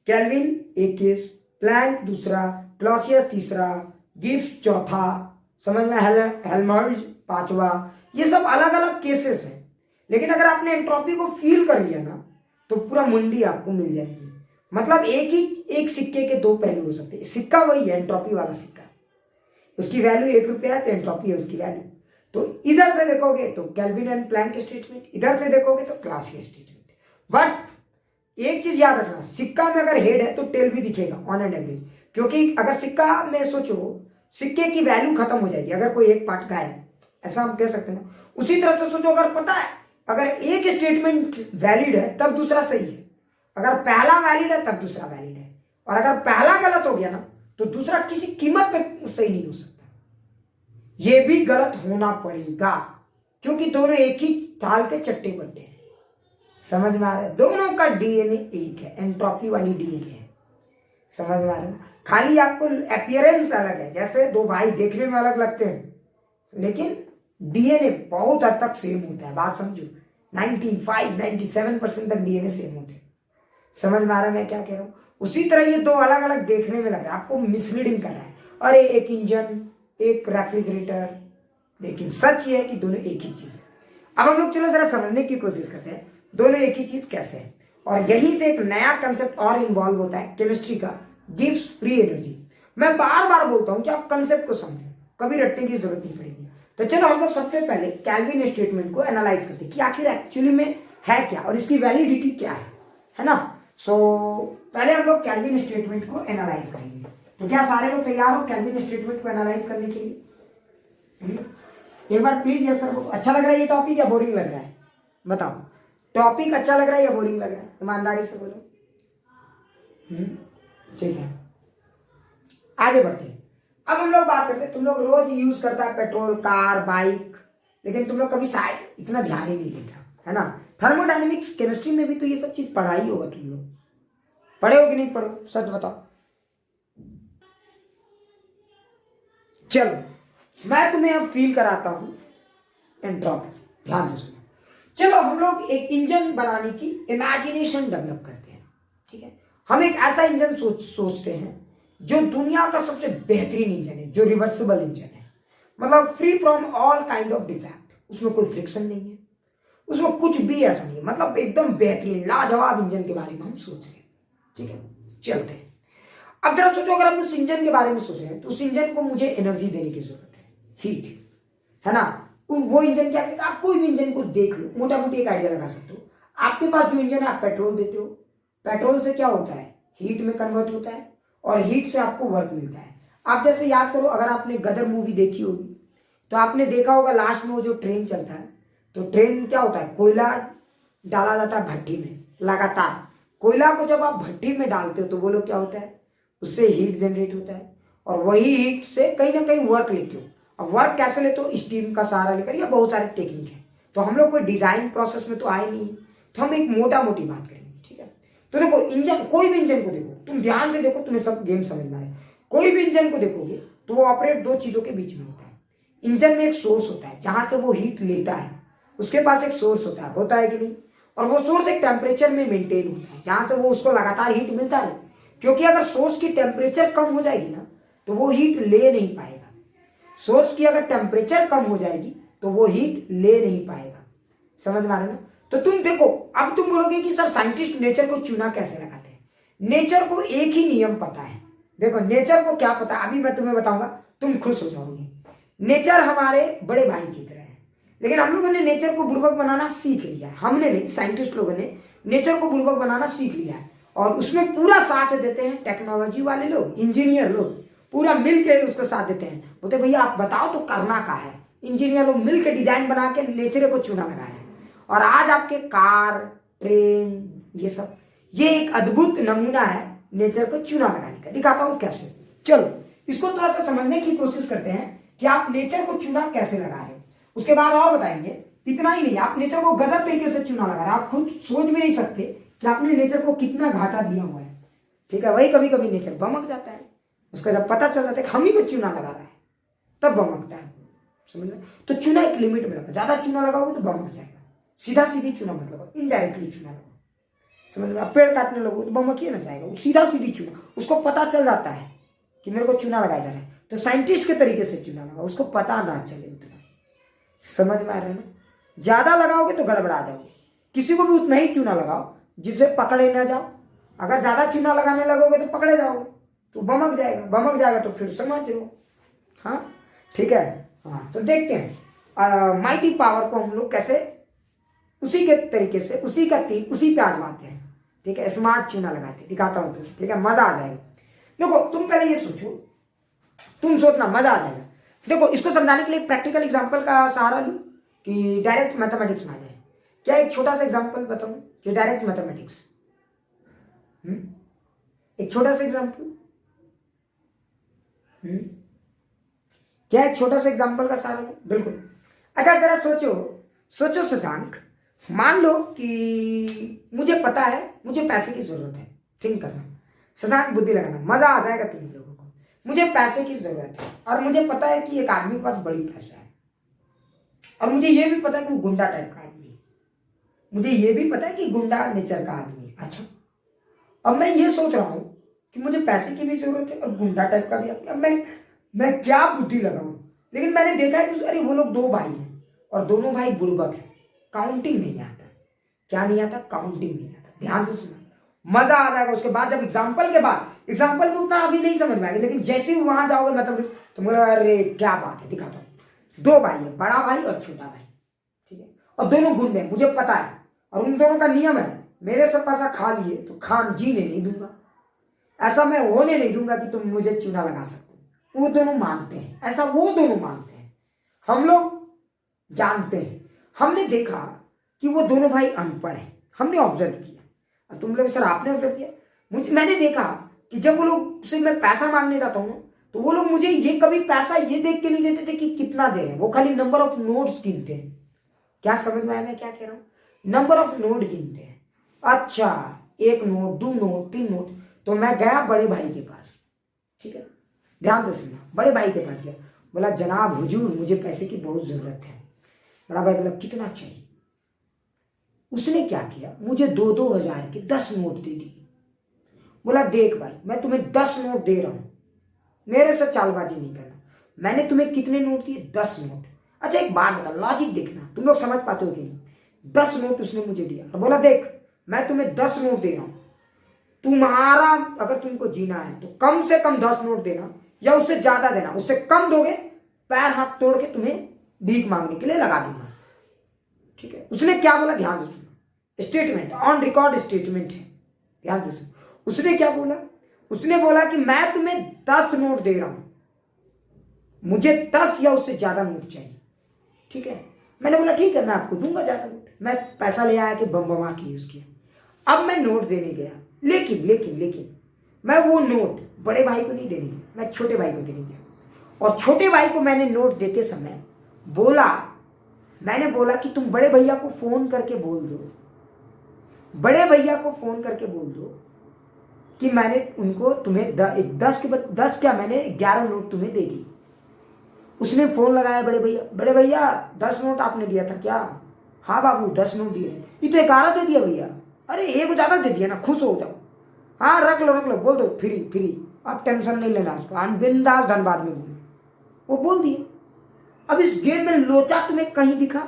केल्विन एक केस, प्लैंक दूसरा, क्लॉसियस तीसरा, गिब्स चौथा, समझ में, हेल्महोल्ट्ज पांचवा। ये सब अलग अलग केसेस हैं। लेकिन अगर आपने एंट्रोपी को फील कर लिया ना, तो पूरा मुंडी आपको मिल जाएगी। मतलब एक सिक्के के दो पहलू हो सकते हैं। सिक्का वही है, एंट्रोपी वाला सिक्का, उसकी वैल्यू 1 रुपया है तो एंट्रोपी है उसकी वैल्यू। तो इधर से देखोगे तो केल्विन एंड प्लैंक स्टेटमेंट, इधर से देखोगे तो क्लॉसियस स्टेटमेंट। बट एक चीज याद रखना, सिक्का में अगर हेड है तो टेल भी दिखेगा ऑन एंड एवरेज। क्योंकि अगर सिक्का में सोचो, सिक्के की वैल्यू खत्म हो जाएगी अगर कोई एक पार्ट गायब, ऐसा हम कह सकते हैं ना। उसी तरह से सोचो, अगर पता है अगर एक स्टेटमेंट वैलिड है तब दूसरा सही है, अगर पहला वैलिड है तब दूसरा वैलिड है, और अगर पहला गलत हो गया ना तो दूसरा किसी कीमत पे सही नहीं हो सकता। ये भी गलत होना पड़ेगा, क्योंकि दोनों एक ही थाल के चट्टे बट्टे हैं। समझ में आ रहा है? दोनों का डीएनए एक है, एंट्रोपी वाली डीएनए है। समझ में आ रहा है? खाली आपको अपीयरेंस अलग है, जैसे दो भाई देखने में अलग लगते हैं, लेकिन डीएनए बहुत हद तक सेम होता है। बात समझो, 95-97% तक डीएनए सेम होते हैं। समझ में आ रहा है मैं क्या कह रहा हूँ? उसी तरह ये दो अलग अलग देखने में लग रहा है, आपको मिसलीडिंग कर रहा है। अरे एक इंजन, एक रेफ्रिजरेटर, लेकिन सच ये है कि दोनों एक ही चीज है। अब हम लोग चलो जरा समझने की कोशिश करते हैं दोनों एक ही चीज कैसे है, और यहीं से एक नया कंसेप्ट और इन्वॉल्व होता है केमिस्ट्री का, गिव्स फ्री एनर्जी। मैं बार बार बोलता हूं कि आप कंसेप्ट को समझें, कभी रटने की जरूरत नहीं पड़ेगी। तो चलो हम लोग सबसे पहले कैल्विन स्टेटमेंट को एनालाइज करते हैं कि आखिर एक्चुअली में है क्या और इसकी वैलिडिटी क्या है ना। सो पहले हम लोग कैल्विन स्टेटमेंट को एनालाइज करेंगे। तो क्या सारे लोग तैयार हो कैल्विन स्टेटमेंट को एनालाइज करने के लिए? एक बार प्लीज यस सर। अच्छा लग रहा है ये टॉपिक या बोरिंग लग रहा है? बताओ, टॉपिक अच्छा लग रहा है या बोरिंग लग रहा है? ईमानदारी से बोलो। ठीक है, आगे बढ़ते हैं। अब हम लोग बात करते हैं, तुम लोग रोज यूज करता है पेट्रोल, कार, बाइक, लेकिन तुम लोग कभी शायद इतना ध्यान ही नहीं देता, है ना। थर्मोडायनेमिक्स केमिस्ट्री में भी तो ये सब चीज पढ़ा ही होगा, तुम लोग पढ़े हो कि नहीं पढ़ो, सच बताओ। चलो मैं तुम्हें अब फील कराता हूं एंट्रोपी, ध्यान से सुनो। चलो हम लोग एक इंजन बनाने की इमेजिनेशन डेवलप करते हैं, ठीक है। हम एक ऐसा इंजन सोचते हैं जो दुनिया का सबसे बेहतरीन इंजन है, जो रिवर्सिबल इंजन है, मतलब free from all kind of defect. उसमें कोई फ्रिक्शन नहीं है, उसमें कुछ भी ऐसा नहीं है, मतलब एकदम बेहतरीन लाजवाब इंजन के बारे में हम सोच रहे हैं, ठीक है। चलते हैं। अब जरा सोचो, अगर हम उस इंजन के बारे में सोच रहे हैं तो उस इंजन को मुझे एनर्जी देने की जरूरत है, हीट, है ना। वो इंजन क्या करेगा? आप कोई भी इंजन को देख लो, मोटा मोटी एक आइडिया लगा सकते हो। आपके पास जो इंजन है, आप पेट्रोल देते हो, पेट्रोल से क्या होता है? हीट में कन्वर्ट होता है, और हीट से आपको वर्क मिलता है। आप जैसे याद करो, अगर आपने गदर मूवी देखी होगी तो आपने देखा होगा लास्ट में वो जो ट्रेन चलता है, तो ट्रेन में क्या होता है? कोयला डाला जाता है भट्टी में लगातार। कोयला को जब आप भट्टी में डालते हो तो वो लोग क्या होता है? उससे हीट जनरेट होता है, और वही हीट से कहीं ना कहीं वर्क लेते हो। अब वर्क कैसे लेते हो? स्टीम का सहारा लेकर, या बहुत सारे टेक्निक है। तो हम लोग कोई डिजाइन प्रोसेस में तो आए नहीं है, तो हम एक मोटा मोटी बात करेंगे, ठीक है। तो देखो इंजन, कोई भी इंजन को देखो, तुम ध्यान से देखो, तुम्हें सब गेम समझ में आए। कोई भी इंजन को देखोगे तो वो ऑपरेट दो चीजों के बीच में होता है। इंजन में एक सोर्स होता है जहां से वो हीट लेता है, उसके पास एक सोर्स होता है कि नहीं? और वो सोर्स एक टेम्परेचर में मेंटेन होता है जहां से वो उसको लगातार हीट मिलता रहे, क्योंकि अगर सोर्स की टेम्परेचर कम हो जाएगी ना तो वो हीट ले नहीं पाएगा। सोर्स की अगर टेम्परेचर कम हो जाएगी तो वो हीट ले नहीं पाएगा। समझ में आ रहा है ना? तो तुम देखो, अब तुम बोलोगे कि सर साइंटिस्ट नेचर को चुना कैसे लगाते हैं? नेचर को एक ही नियम पता है। देखो नेचर को क्या पता, अभी मैं तुम्हें बताऊंगा, तुम खुश हो जाओगे। नेचर हमारे बड़े भाई की तरह है, लेकिन हम लोगों ने नेचर को बुड़बक बनाना सीख लिया है। हमने नहीं, साइंटिस्ट लोगों ने नेचर को बुड़बक बनाना सीख लिया है, और उसमें पूरा साथ देते हैं टेक्नोलॉजी वाले लोग, इंजीनियर लोग पूरा मिल के उसको साथ देते हैं। बोलते भैया आप बताओ तो करना क्या है। इंजीनियर लोग मिल के डिजाइन बना के नेचर को चुना लगा रहे हैं, और आज आपके कार, ट्रेन, ये सब, ये एक अद्भुत नमूना है नेचर को चुना लगाने का। दिखाता हूं कैसे। चलो इसको थोड़ा सा समझने की कोशिश करते हैं कि आप नेचर को चुना कैसे लगा रहे हो। उसके बाद और बताएंगे। इतना ही नहीं, आप नेचर को गजब तरीके से चुना लगा रहे हैं। आप खुद सोच भी नहीं सकते कि आपने नेचर को कितना घाटा दिया हुआ है, ठीक है। वही कभी कभी नेचर बमक जाता है, उसका जब पता चल जाता है कि हम ही को चूना लगा रहा है, तब बमकता है। समझ में? तो चूना एक लिमिट में लगा, ज्यादा चूना लगाओगे तो बमक जाएगा। सीधा सीधी चूना मत लगाओ, इनडायरेक्टली चूना लगाओ। समझ में? पेड़ काटने लगो तो बमकिए ना जाएगा, सीधा सीधी चूना। उसको पता चल जाता है कि मेरे को चूना लगाया जा रहा है, तो साइंटिस्ट के तरीके से चूना लगाओ, उसको पता ना चले उतना। समझ में आ रहा है ना? ज्यादा लगाओगे तो गड़बड़ा जाओगे। किसी को भी उतना ही चूना लगाओ जिसे पकड़े ना जाओ। अगर ज्यादा चूना लगाने लगोगे तो पकड़े जाओगे, तो बमक जाएगा तो फिर समझ लो। हाँ ठीक है। हाँ तो देखते हैं माइटी पावर को हम लोग कैसे उसी के तरीके से, उसी का तीर उसी पे आजमाते हैं, ठीक है। स्मार्ट चूना लगाते हैं, दिखाता हूं तुम, ठीक है, मजा आ जाएगा। देखो तुम पहले ये सोचो, तुम सोचना, मजा आ जाएगा। देखो इसको समझाने के लिए प्रैक्टिकल एग्जांपल का सहारा लूं कि डायरेक्ट मैथमेटिक्स में आ जाए? क्या एक छोटा सा एग्जांपल बताऊं कि डायरेक्ट मैथमेटिक्स? एक छोटा सा एग्जांपल क्या एक छोटा सा एग्जांपल का सहारा लो? बिल्कुल। अच्छा जरा सोचो, सोचो शशांक, मान लो कि मुझे पता है मुझे पैसे की जरूरत है। थिंक करना शशांक, बुद्धि लगाना, मजा आ जाएगा तुम लोगों को। मुझे पैसे की जरूरत है और मुझे पता है कि एक आदमी के पास बड़ी पैसा है, और मुझे ये भी पता है कि वो गुंडा टाइप का आदमी है। मुझे ये भी पता है कि गुंडा नेचर का आदमी है। अच्छा, अब मैं ये सोच रहा हूं कि मुझे पैसे की भी जरूरत है और गुंडा टाइप का भी आदमी। अब मैं क्या बुद्धि लगाऊं? लेकिन मैंने देखा है कि अरे वो लोग दो भाई हैं और दोनों भाई बुड़बक है, काउंटिंग नहीं आता। क्या नहीं आता? काउंटिंग नहीं आता। ध्यान से सुना, मजा आ जाएगा। उसके बाद जब एग्जाम्पल के बाद, एग्जाम्पल में उतना अभी नहीं समझ में आएगा, लेकिन जैसे ही वहां जाओगे मतलब तो बोला अरे क्या बात है, दिखाता हूं। दो भाई है, बड़ा भाई और छोटा भाई, ठीक है, और दोनों गुंडे हैं, मुझे पता है। और उन दोनों का नियम है, मेरे से पैसा खा लिए तो खान जीने नहीं दूंगा, ऐसा मैं होने नहीं दूंगा कि तुम मुझे चूना लगा सकते। वो दोनों मानते हैं, ऐसा वो दोनों मानते हैं, हम लोग जानते हैं। हमने देखा कि वो दोनों भाई अनपढ़ हैं, हमने ऑब्जर्व किया। और तुम लोग सर आपने ऑब्जर्व किया? मैंने देखा कि जब वो लोग से मैं पैसा मांगने जाता हूँ तो वो लोग मुझे ये कभी पैसा ये देख के नहीं देते थे कि कितना दे रहे हैं, वो खाली नंबर ऑफ नोट्स गिनते हैं। क्या समझ में आया मैं क्या कह रहा हूँ? नंबर ऑफ नोट गिनते हैं। अच्छा, एक नोट, दो नोट, तीन नोट। तो मैं गया बड़े भाई के पास, ठीक है, ध्यान से सुनना। बड़े भाई के पास गया, बोला जनाब हुजूर मुझे पैसे की बहुत जरूरत है। बड़ा भाई बोला कितना चाहिए? उसने क्या किया, मुझे 2-2 हजार के 10 नोट दे दिए। बोला देख भाई मैं तुम्हें 10 नोट दे रहा हूं, मेरे से चालबाजी नहीं करना। मैंने तुम्हें कितने नोट दिए? 10 नोट। अच्छा एक बात बता, लॉजिक देखना, तुम लोग समझ पाते हो कि नहीं? 10 नोट उसने मुझे दिया और बोला देख मैं तुम्हें 10 नोट दे रहा हूं, तुम्हारा अगर तुमको जीना है तो कम से कम 10 नोट देना या उससे ज्यादा देना, उससे कम दोगे पैर हाथ तोड़ के तुम्हें भीख मांगने के लिए लगा दूंगा, ठीक है। उसने क्या बोला? ध्यान से सुनो, स्टेटमेंट ऑन रिकॉर्ड स्टेटमेंट है, ध्यान से सुनो। उसने क्या बोला? उसने बोला कि मैं तुम्हें 10 नोट दे रहा हूं, मुझे 10 या उससे ज्यादा नोट चाहिए, ठीक है। मैंने बोला ठीक है मैं आपको दूंगा ज्यादा नोट। मैं पैसा ले आया कि बम बमा की यूज किया। अब मैं नोट देने गया, लेकिन लेकिन लेकिन मैं वो नोट बड़े भाई को नहीं देने गया, मैं छोटे भाई को देने गया। और छोटे भाई को मैंने नोट देते समय मैंने बोला कि तुम बड़े भैया को फोन करके बोल दो, बड़े भैया को फोन करके बोल दो कि मैंने उनको तुम्हें 10 क्या मैंने 11 नोट तुम्हें दे दी। उसने फोन लगाया बड़े भैया 10 नोट आपने दिया था क्या? हाँ बाबू 10 नोट दिए। ये तो 11 दे दिया भैया। अरे एक ज्यादा दे दिया ना, खुश हो जाओ। हाँ रख लो बोल दो, फ्री आप टेंशन नहीं लेना उसको, बिंदास धनबाद में बोलो। वो बोल दिए। अब इस गेम में लोचा तुम्हें कहीं दिखा?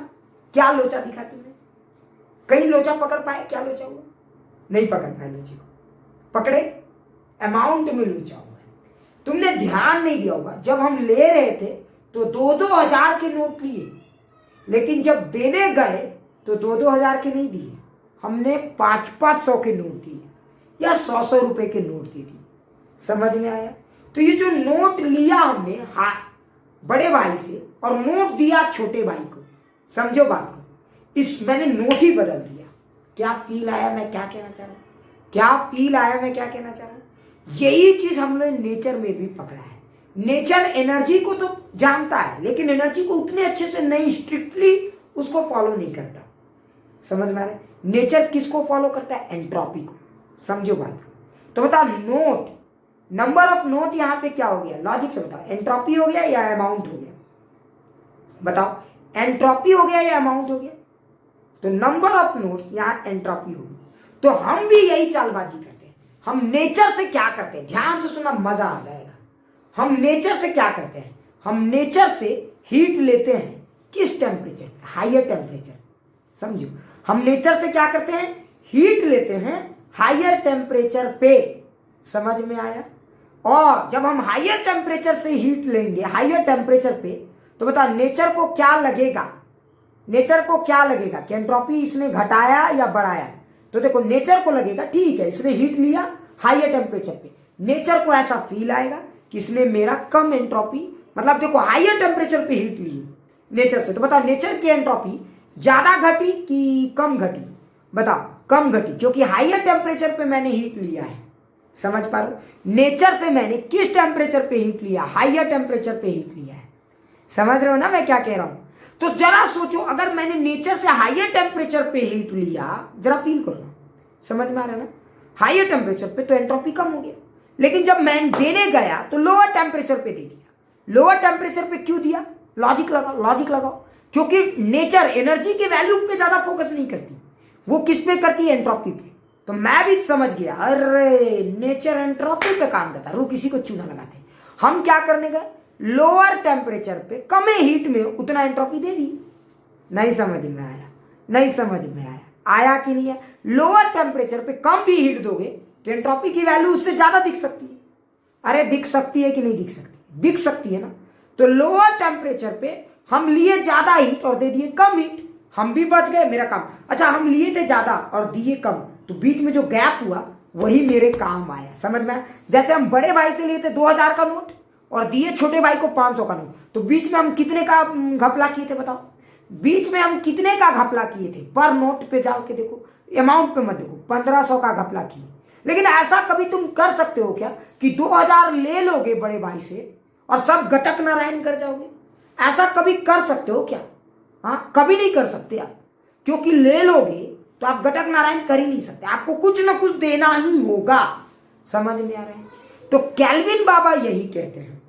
क्या लोचा दिखा तुम्हें? कहीं लोचा पकड़ पाए? क्या लोचा हुआ? नहीं पकड़ पाए लोचे को। पकड़े अमाउंट में लोचा हुआ है। तुमने ध्यान नहीं दिया होगा, जब हम ले रहे थे तो 2-2 हजार के नोट लिए, लेकिन जब देने गए तो 2-2 हजार के नहीं दिए, हमने 500-500 के नोट दिए या 100-100 रुपए के नोट दे दिए। समझ में आया? तो ये जो नोट लिया हमने बड़े भाई से और नोट दिया छोटे भाई को, समझो बात को, मैंने नोट ही बदल दिया। क्या फील आया मैं क्या कहना चाह रहा हूं? क्या फील आया मैं क्या कहना चाह रहा हूं? यही चीज हमने नेचर में भी पकड़ा है। नेचर एनर्जी को तो जानता है, लेकिन एनर्जी को उतने अच्छे से नहीं, स्ट्रिक्टली उसको फॉलो नहीं करता। समझ में आ रहा है? नेचर किसको फॉलो करता है? एंट्रोपी को। समझो बात को। तो बताओ नोट, नंबर ऑफ नोट यहां पे क्या हो गया? लॉजिक से बताओ, एंट्रोपी हो गया या अमाउंट हो गया? बताओ, एंट्रोपी हो गया या अमाउंट हो गया? तो नंबर ऑफ नोट्स यहां एंट्रोपी हो गई। तो हम भी यही चालबाजी करते हैं। हम नेचर से क्या करते हैं? ध्यान से सुना, मजा आ जाएगा। हम नेचर से क्या करते हैं? हम नेचर से हीट लेते हैं। किस टेम्परेचर? Higher temperature. समझो, हम नेचर से क्या करते हैं? हीट लेते हैं हायर टेम्परेचर पे। समझ में आया? और जब हम हायर टेम्परेचर से हीट लेंगे हायर टेम्परेचर पे, तो बता नेचर को क्या लगेगा? नेचर को क्या लगेगा कि एंट्रोपी इसने घटाया या बढ़ाया? तो देखो नेचर को लगेगा ठीक है इसने हीट लिया हायर टेम्परेचर पे, नेचर को ऐसा फील आएगा कि इसने मेरा कम एंट्रोपी, मतलब देखो हायर टेम्परेचर पे हीट ली नेचर से, तो बताओ नेचर की एंट्रोपी ज्यादा घटी कि कम घटी? बताओ कम घटी, क्योंकि हायर टेम्परेचर पे मैंने हीट लिया है। समझ पा रहे हो? नेचर से मैंने किस टेम्परेचर पे हीट लिया, हाइयर टेम्परेचर पे हीट लिया है। समझ रहे हो ना मैं क्या कह रहा हूं? तो जरा सोचो, अगर मैंने नेचर से हाइयर टेम्परेचर पे हीट लिया, जरा फील करो, समझ में आ रहा है ना? हाइयर टेम्परेचर पे तो एंट्रोपी कम हो गया, लेकिन जब मैं देने गया तो लोअर टेम्परेचर पे दे दिया। लोअर टेम्परेचर पे क्यों दिया? लॉजिक लगाओ, लॉजिक लगाओ। क्योंकि नेचर एनर्जी की वैल्यू पे ज्यादा फोकस नहीं करती, वो किस पे करती है? एंट्रोपी पे। तो मैं भी समझ गया, अरे नेचर एंट्रोपी पे काम करता है, रुक इसी को चूना लगाते। हम क्या करने गए? लोअर टेम्परेचर पे कम हीट में उतना एंट्रोपी दे दी। नहीं समझ में आया? नहीं समझ में आया? आया कि नहीं है? लोअर टेम्परेचर पे कम भी हीट दोगे तो एंट्रोपी की वैल्यू उससे ज्यादा दिख सकती है। अरे दिख सकती है कि नहीं दिख सकती? दिख सकती है ना। तो लोअर टेम्परेचर पे हम लिए ज्यादा हीट और दे दिए कम हीट, हम भी बच गए, मेरा काम। अच्छा, हम लिए थे ज्यादा और दिए कम, तो बीच में जो गैप हुआ वही मेरे काम आया। समझ में? जैसे हम बड़े भाई से लिए थे 2000 का नोट और दिए छोटे भाई को 500 का नोट, तो बीच में हम कितने का घपला किए थे बताओ? बीच में हम कितने का घपला किए थे? पर नोट पे जाओ के देखो, अमाउंट पे मत देखो, 1500 का घपला किए। लेकिन ऐसा कभी तुम कर सकते हो क्या कि 2000 ले लोगे बड़े भाई से और सब गटक नारायण कर जाओगे? ऐसा कभी कर सकते हो क्या? हाँ, कभी नहीं कर सकते आप, क्योंकि ले लोगे तो आप गटक नारायण कर ही नहीं सकते, आपको कुछ ना कुछ देना ही होगा। समझ में आ रहा है? तो कैल्विन बाबा यही कहते हैं।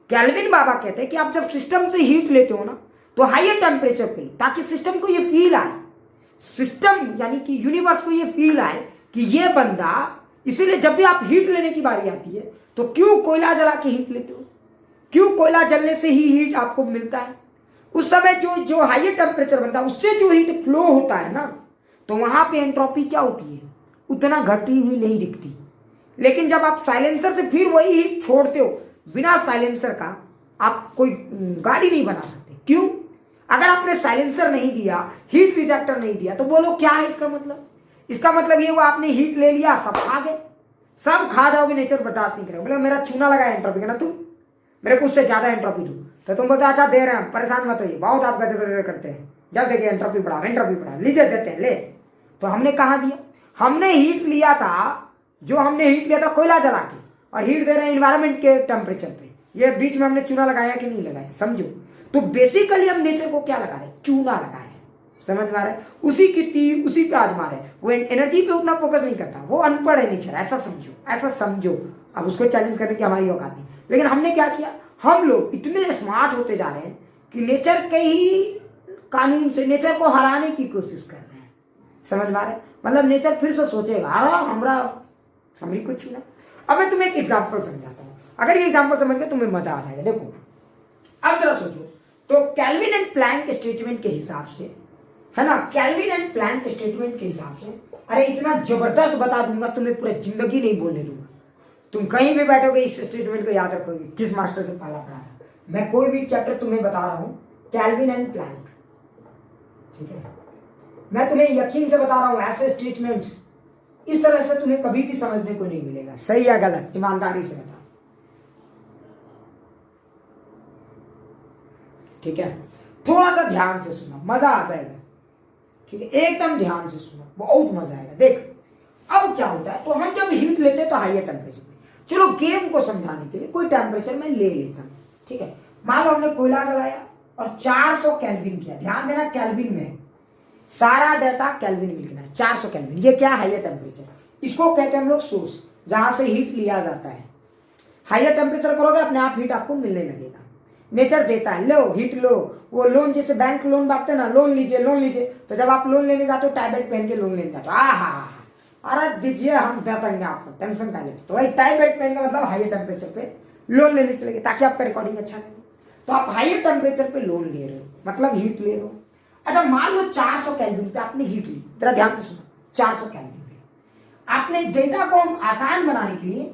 कैल्विन बाबा कहते हैं कि आप जब सिस्टम से हीट लेते हो ना तो हाइयर टेम्परेचर पे लो, ताकि सिस्टम को ये फील आए, सिस्टम यानी कि यूनिवर्स को ये फील आए कि ये बंदा, इसीलिए जब भी आप हीट लेने की बारी आती है तो क्यों कोयला जला के हीट लेते हो? क्यों कोयला जलने से ही हीट आपको मिलता है? उस समय जो हाइयर टेम्परेचर बनता है उससे जो हीट फ्लो होता है ना, तो वहां पे एंट्रोपी क्या होती है? उतना घटी हुई नहीं दिखती। लेकिन जब आप साइलेंसर से फिर वही हीट छोड़ते हो, बिना साइलेंसर का आप कोई गाड़ी नहीं बना सकते। क्यों? अगर आपने साइलेंसर नहीं दिया, हीट रिजेक्टर नहीं दिया, तो बोलो क्या है इसका मतलब? इसका मतलब ये हुआ आपने हीट ले लिया, सब खा गए, सब खा जाओगे, नेचर बर्दाश्त नहीं करेगा। बोले मेरा चूना लगा एंट्रोपी का ना, तुम मेरे को उससे ज्यादा एंट्रोपी दो, तो तुम बोलते अच्छा दे रहे हैं, परेशान मत होइए, बहुत आप गजब करते हैं, जब देखिए एंट्रोपी बढ़ा, एंट्रोपी बढ़ा, लीजिए देते हैं, ले। तो हमने कहा दिया? हमने हीट लिया था, जो हमने हीट लिया था कोयला जला के, और हीट दे रहे हैं इन्वायरमेंट के टेम्परेचर पे। ये बीच में हमने चूना लगाया कि नहीं लगाया? समझो। तो बेसिकली हम नेचर को क्या लगा रहे हैं? चूना लगा रहे हैं। समझ में आ रहा है? उसी की तीर उसी पे आजमा रहे हैं। वो एनर्जी पे उतना फोकस नहीं करता, वो अनपढ़ है नेचर, ऐसा समझो, ऐसा समझो। अब उसको चैलेंज करने की हमारी औकात नहीं। लेकिन हमने क्या किया? हम लोग इतने स्मार्ट होते जा रहे हैं कि नेचर के ही कानून से नेचर को हराने की कोशिश कर रहे हैं। समझ में आ रहा है? मतलब नेचर फिर से सोचेगा हमारी को चुना। अब मैं तुम्हें एक एग्जाम्पल समझाता हूँ, अगर ये एग्जाम्पल समझ गए तुम्हें मजा आ जाएगा। देखो अब जरा सोचो, तो कैल्विन एंड प्लैंक स्टेटमेंट के हिसाब से, है ना, कैल्विन एंड प्लैंक स्टेटमेंट के हिसाब से, अरे इतना जबरदस्त बता दूंगा तुम्हें, पूरी जिंदगी नहीं बोलने दूंगा। तुम कहीं भी बैठोगे इस स्टेटमेंट को याद रखोगे, किस मास्टर से पढ़ा था। मैं कोई भी चैप्टर तुम्हें बता रहा हूं, कैल्विन एंड प्लैंक, ठीक है, मैं तुम्हें यकीन से बता रहा हूं, ऐसे स्टेटमेंट्स इस तरह से तुम्हें कभी भी समझने को नहीं मिलेगा। सही या गलत? ईमानदारी से बताओ, ठीक है? थोड़ा सा ध्यान से सुनो, मजा आ जाएगा, ठीक है? एकदम ध्यान से सुनो, बहुत मजा आएगा। देख अब क्या होता है, तो हम जब हीट लेते हैं तो हाइयर टेम्परेचर पे, चलो गेम को समझाने के लिए कोई टेम्परेचर मैं ले लेता हूं, ठीक है? मान लो हमने कोयला जलाया और 400 केल्विन किया। ध्यान देना, केल्विन में सारा डाटा केल्विन में लिखना है। 400 केल्विन, ये क्या? Higher temperature. इसको कहते हैं हम लोग सोर्स, जहां से हीट लिया जाता है। हाइयर टेम्परेचर करोगे अपने आप हीट आपको मिलने लगेगा, नेचर देता है। लो हीट लो, वो लोन जैसे बैंक लोन बांटते ना, लोन लीजिए लोन लीजिए, तो जब आप लोन लेने जाते हो टैबलेट पहन के लोन लेने जाते हो, अरे दीजिए हम दे देंगे आपको, टेंशन का लेते। तो वही टैबलेट पहन के मतलब हाइयर टेम्परेचर पे लोन लेने चले गए, ताकि आपका रिकॉर्डिंग अच्छा लगे। तो आप हाइयर टेम्परेचर पे लोन ले रहे हो, मतलब हीट ले रहे हो। अच्छा मान लो 400 केल्विन पे आपने हीट ली, जरा ध्यान से सुनो, 400 केल्विन पे आपने डेटा को हम आसान बनाने के लिए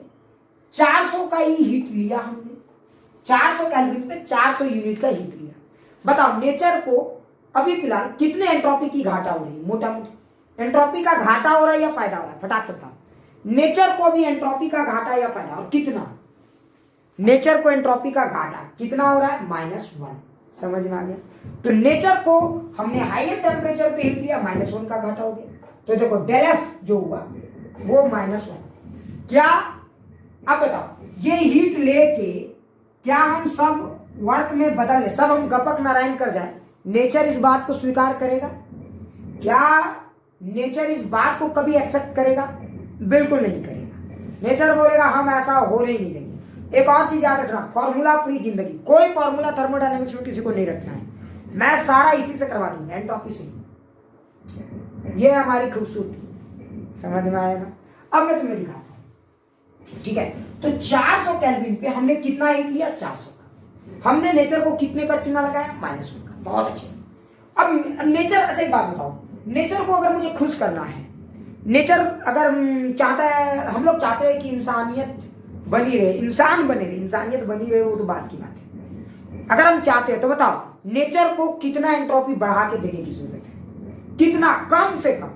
400 का ही हीट लिया हमने। 400 केल्विन पे 400 यूनिट का हीट लिया। बताओ नेचर को अभी फिलहाल कितने एंट्रोपी की घाटा हो रही है? मोटा मोटी एंट्रोपी का घाटा हो रहा है या फायदा हो रहा है? फटाक से बताओ। नेचर को अभी एंट्रोपी का घाटा या फायदा, और कितना? नेचर को एंट्रोपी का घाटा कितना हो रहा है? -1। समझ में आ गया? तो नेचर को हमने हाइयर टेम्परेचर पे हीट लिया, -1 का घाटा हो गया। तो देखो डेल एस जो हुआ वो -1, क्या अब बताओ ये हीट लेके क्या हम सब वर्क में बदल ले, सब हम गपक नारायण कर जाए, नेचर इस बात को स्वीकार करेगा? क्या नेचर इस बात को कभी एक्सेप्ट करेगा? बिल्कुल नहीं करेगा। नेचर बोलेगा हम ऐसा होने ही नहीं देंगे। एक और चीज याद रखना, फॉर्मूला फ्री जिंदगी, कोई फॉर्मूला थर्मोडायनेमिक्स में किसी को नहीं रखना है। मैं सारा इसी से करवा दूंगा, एंट्रोपी से। ये हमारी खूबसूरती, समझ में आया ना? अब मैं तुम्हें दिखाता हूं, ठीक है? तो 400 केल्विन पे हमने कितना हीट लिया? 400 का। हमने नेचर को कितने का चूना लगाया? -1 का। बहुत अच्छे। अब नेचर, अच्छा एक बात बताओ, नेचर को अगर मुझे खुश करना है, नेचर अगर चाहता है, हम लोग चाहते हैं कि इंसानियत बनी रहे, इंसान बने रहे, इंसानियत बनी रहे, वो तो बात की बात है। अगर हम चाहते हैं तो बताओ नेचर को कितना एंट्रोपी बढ़ा के देने की जरूरत है? कितना? कम से कम।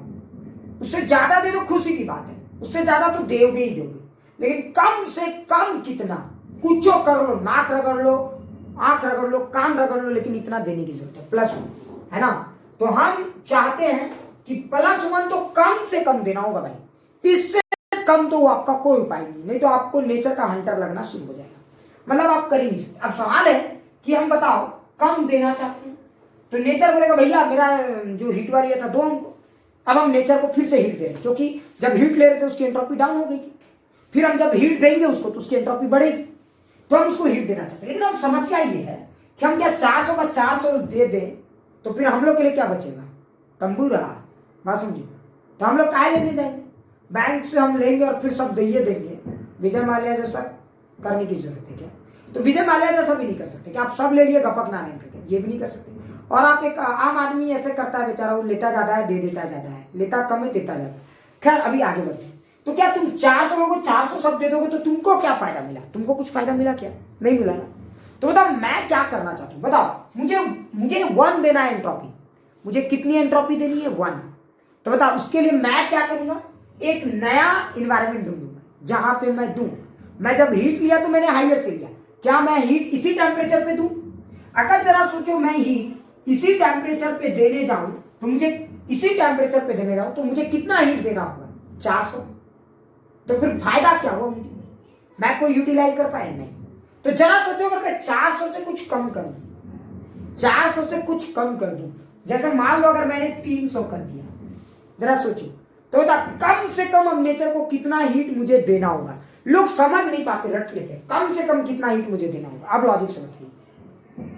उससे ज्यादा दे दो खुशी की बात है, उससे ज्यादा तो दोगे ही दोगे, लेकिन कम से कम कितना? कुछ कर लो, नाक रगड़ लो, आंख रगड़ लो, कान रगड़ लो, लेकिन इतना देने की जरूरत है, +1, है ना? तो हम चाहते हैं कि +1 तो कम से कम देना होगा भाई, इससे कम तो आपका कोई उपाय नहीं तो आपको नेचर का हंटर लगना शुरू हो जाएगा, मतलब आप कर ही नहीं सकते। अब सवाल है कि हम बताओ कम देना चाहते हैं, तो नेचर बोलेगा भैया मेरा जो हीट वाली था दो हमको। अब हम नेचर को फिर से हीट दे रहे हैं, क्योंकि जब हीट ले रहे थे उसकी एंट्रोपी डाउन हो गई थी, फिर हम जब हीट देंगे उसको तो उसकी एंट्रोपी बढ़ेगी, तो हम उसको हीट देना चाहते हैं। लेकिन अब समस्या ये है कि हम क्या 400 का 400 दे दें तो फिर हम लोग के लिए क्या बचेगा? तंबू रहा, बात समझिए। तो हम लोग काय लेने जाएंगे? बैंक से हम लेंगे और फिर सब दइए देंगे। विजय माल्या जैसा करने की जरूरत है क्या? तो विजय माल्या जैसा भी नहीं कर सकते कि आप सब ले लिए गपक नारायण करके, ये भी नहीं कर सकते। और आप एक आम आदमी ऐसे करता है बेचारा, वो लेता ज्यादा है दे देता ज्यादा है, लेता कम है देता ज्यादा। खैर अभी आगे बढ़ते हैं। तो क्या तुम 400 लोगों को 400 सब दे दोगे तो तुमको क्या फायदा मिला? तुमको कुछ फायदा मिला क्या? नहीं मिला ना। तो बताओ मैं क्या करना चाहता हूं, बताओ मुझे 1 देना है एंट्रोपी। मुझे कितनी एंट्रोपी देनी है? 1। तो बताओ उसके लिए मैं क्या करूंगा? एक नया इन्वायरमेंट ढूंढूंगा जहां पे मैं दूं। मैं जब हीट लिया तो मैंने हाइयर से लिया, क्या मैं हीट इसी टेम्परेचर पे दूं? अगर जरा सोचो मैं हीट इसी टेम्परेचर पे देने जाऊं तो मुझे इसी टेम्परेचर पे देने जाऊं तो मुझे कितना हीट देना होगा? 400। तो फिर फायदा क्या हुआ मुझे? मैं कोई यूटिलाइज कर पाया नहीं। तो जरा सोचो अगर मैं 400 से कुछ कम कर दूं, 400 से कुछ कम कर दूं, जैसे मान लो अगर मैंने 300 कर दिया, जरा सोचो तो बता कम से कम अब नेचर को कितना हीट मुझे देना होगा? लोग समझ नहीं पाते, रट लेते हैं, कम से कम कितना हीट मुझे देना होगा। अब लॉजिक से बताइए,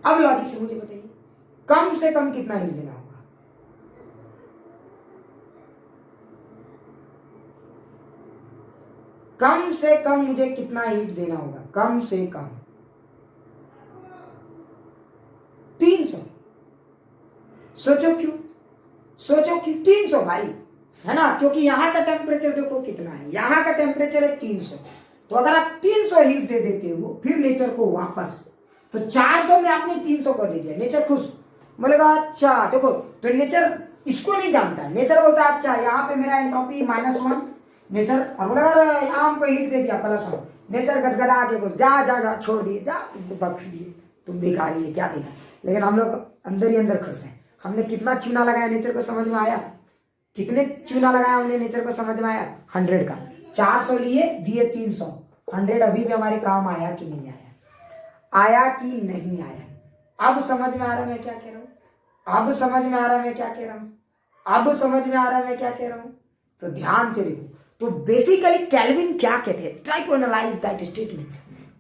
अब लॉजिक से मुझे बताइए कम से कम कितना हीट देना होगा? कम से कम मुझे कितना हीट देना होगा? कम से कम 300। सोचो क्यों? सोचो क्यों 300 भाई, है ना? क्योंकि यहां का टेम्परेचर देखो कितना है, यहां का टेम्परेचर है 300। तो अगर आप 300 हीट दे देते हो फिर नेचर को वापस, तो 400 में आपने 300 कर दे दिया, नेचर खुश बोलेगा अच्छा। देखो तो नेचर इसको नहीं जानता है, नेचर बोलता है अच्छा यहाँ पे मेरा एंट्रोपी -1, नेचर और बोला यहाँ हमको हीट दे दिया +1। नेचर गदगदा आके बोल जा जा जा छोड़ दिए, जा बख्श दिए, तुम भिखारी है क्या देना। लेकिन हम लोग अंदर ही अंदर खुश हैं। हमने कितना चूना लगाया नेचर को समझ में आया? कितने चूना लगाया हमने नेचर को समझ में आया? 100 का। 400 लिए दिए 300, 100 अभी भी हमारे काम आया कि नहीं आया? आया कि नहीं आया? अब समझ में आ रहा मैं क्या कह रहा हूं? अब समझ में आ रहा मैं क्या कह रहा हूं? अब समझ में आ रहा मैं क्या कह रहा हूं? तो ध्यान से देखो। तो बेसिकली कैल्विन क्या कहते हैं? Try to analyse that statement.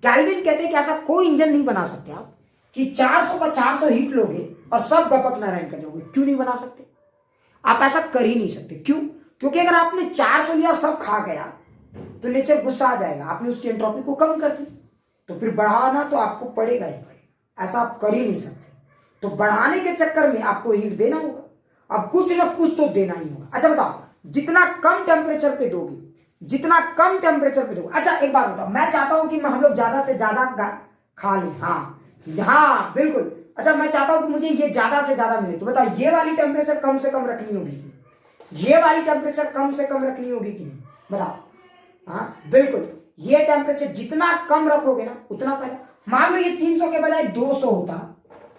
Kelvin कहते हैं कि ऐसा कोई इंजन नहीं बना सकते आप कि 400 का 400 हीट लोगे और सब गपक नारायण कर जाओगे। क्यों नहीं बना सकते? आप ऐसा कर ही नहीं सकते। क्यों? क्योंकि अगर आपने 400 लिया सब खा गया तो नेचर गुस्सा आ जाएगा, आपने उसकी एंट्रोपी को कम कर दी, तो फिर बढ़ाना तो आपको पड़ेगा ही पड़ेगा, ऐसा आप कर ही नहीं सकते। तो बढ़ाने के चक्कर में आपको हीट देना होगा, अब कुछ ना कुछ तो देना ही होगा। अच्छा बताओ जितना कम टेम्परेचर पे दोगे, जितना कम टेम्परेचर पे दोगे। अच्छा एक बात बताओ, मैं चाहता हूं कि हम लोग ज्यादा से ज्यादा खा लें, हाँ बिल्कुल। अच्छा मैं चाहता हूं कि मुझे ये ज्यादा से ज्यादा मिले, तो बताओ ये वाली टेम्परेचर कम से कम रखनी होगी कि नहीं? ये वाली टेम्परेचर कम से कम रखनी होगी कि नहीं? बताओ। हाँ बिल्कुल, ये टेम्परेचर जितना कम रखोगे ना उतना फायदा। मान लो ये 300 के बजाय 200 होता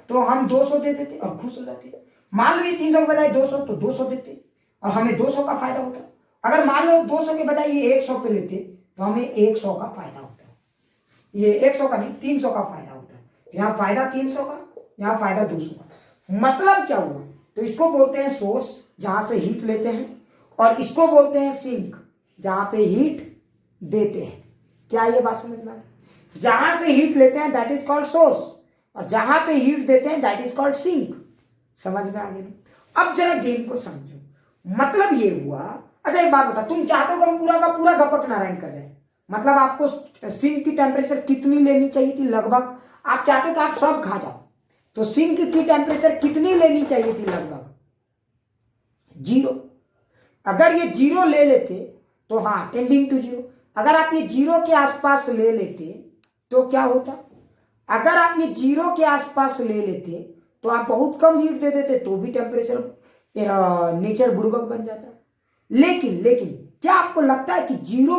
तो हम 200 दे देते और खुश हो जाते। मान लो ये 300 के बजाय 200 तो 200 देते और हमें 200 का फायदा होता। अगर मान लो 200 के बजाय ये 100 पे लेते तो हमें 100 का फायदा होता है। ये 100 का नहीं, 300 का फायदा होता है। यहाँ फायदा 300 का, यहाँ फायदा 200 का। मतलब क्या हुआ, तो इसको बोलते हैं सोर्स जहां से हीट लेते हैं, और इसको बोलते हैं सिंक जहां पे हीट देते हैं। क्या ये बात समझ में आ गई? जहां से हीट लेते हैं दैट इज कॉल्ड सोर्स, और जहां पे हीट देते हैं दैट इज कॉल्ड सिंक। समझ में आ गई? अब जरा गेम को समझो। मतलब ये हुआ, अच्छा एक बात बता, तुम चाहते हो कि हम पूरा का पूरा गपक नारायण कर जाए? मतलब आपको सिंक की टेम्परेचर कितनी लेनी चाहिए थी लगभग? आप चाहते हो कि आप सब खा जाओ, तो सिंक की टेम्परेचर कितनी लेनी चाहिए थी लगभग? 0। अगर ये 0 ले लेते तो हाँ, टेंडिंग टू 0। अगर आप ये 0 के आसपास ले लेते तो क्या होता? अगर आप ये 0 के आसपास ले लेते तो आप बहुत कम हीट दे देते, तो भी टेम्परेचर नेचर बुड़बक बन जाता। लेकिन क्या आपको लगता है कि 0,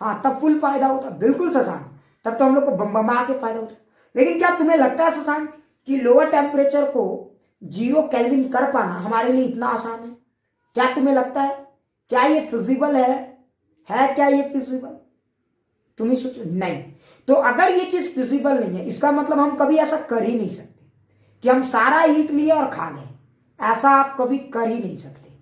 हाँ तब फुल फायदा होता? बिल्कुल शशांक, तब तो हम लोग को बम्बमा के फायदा होता। लेकिन क्या तुम्हें लगता है शशांक कि लोअर टेम्परेचर को 0 केल्विन कर पाना हमारे लिए इतना आसान है? क्या तुम्हें लगता है? क्या ये फिजिबल है क्या ये फिजिबल? तुम ही सोचो। नहीं। तो अगर ये चीज फिजिबल नहीं है, इसका मतलब हम कभी ऐसा कर ही नहीं सकते कि हम सारा हीट लिए और खा गए। ऐसा आप कभी कर ही नहीं सकते।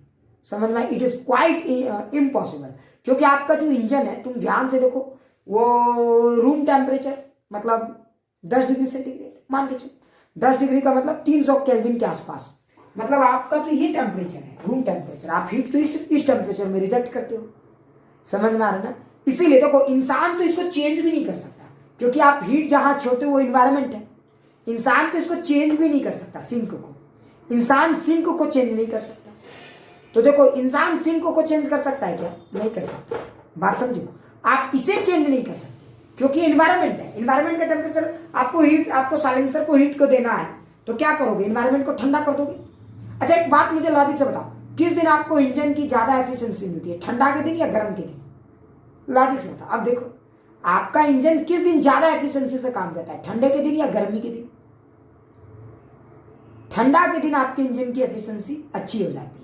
समझ में? It is quite impossible. क्योंकि आपका जो इंजन है, तुम ध्यान से देखो, वो रूम टेम्परेचर मतलब 10 डिग्री सेंटीग्रेड मान के चलो। 10 डिग्री का मतलब 300 केल्विन के आसपास। मतलब आपका तो ये टेम्परेचर है, रूम टेम्परेचर। आप हीट तो इस टेम्परेचर में रिजेक्ट करते हो। समझ में आ रहा है ना? इसीलिए देखो, इंसान तो इसको चेंज भी नहीं कर सकता, क्योंकि आप हीट जहां छोड़ते हो वो इन्वायरमेंट है। इंसान तो इसको चेंज भी नहीं कर सकता, सिंक को। इंसान सिंक को चेंज नहीं कर सकता। तो देखो, इंसान सिंक को चेंज कर सकता है क्या? नहीं कर सकता। बात समझो, आप इसे चेंज नहीं कर सकते क्योंकि एनवायरमेंट है। एनवायरमेंट का टेम्परेचर, आपको साइलेंसर को हीट को देना है, तो क्या करोगे? एनवायरमेंट को ठंडा कर दोगे। अच्छा एक बात मुझे लॉजिक से बताओ, किस दिन आपको इंजन की ज्यादा एफिशिएंसी मिलती है? ठंडा के दिन या गर्म के दिन? लॉजिक से बताओ। अब देखो, आपका इंजन किस दिन ज्यादा एफिशिएंसी से काम करता है? ठंडे के दिन या गर्मी के दिन? ठंडा के दिन आपके इंजन की एफिशिएंसी अच्छी हो जाती है।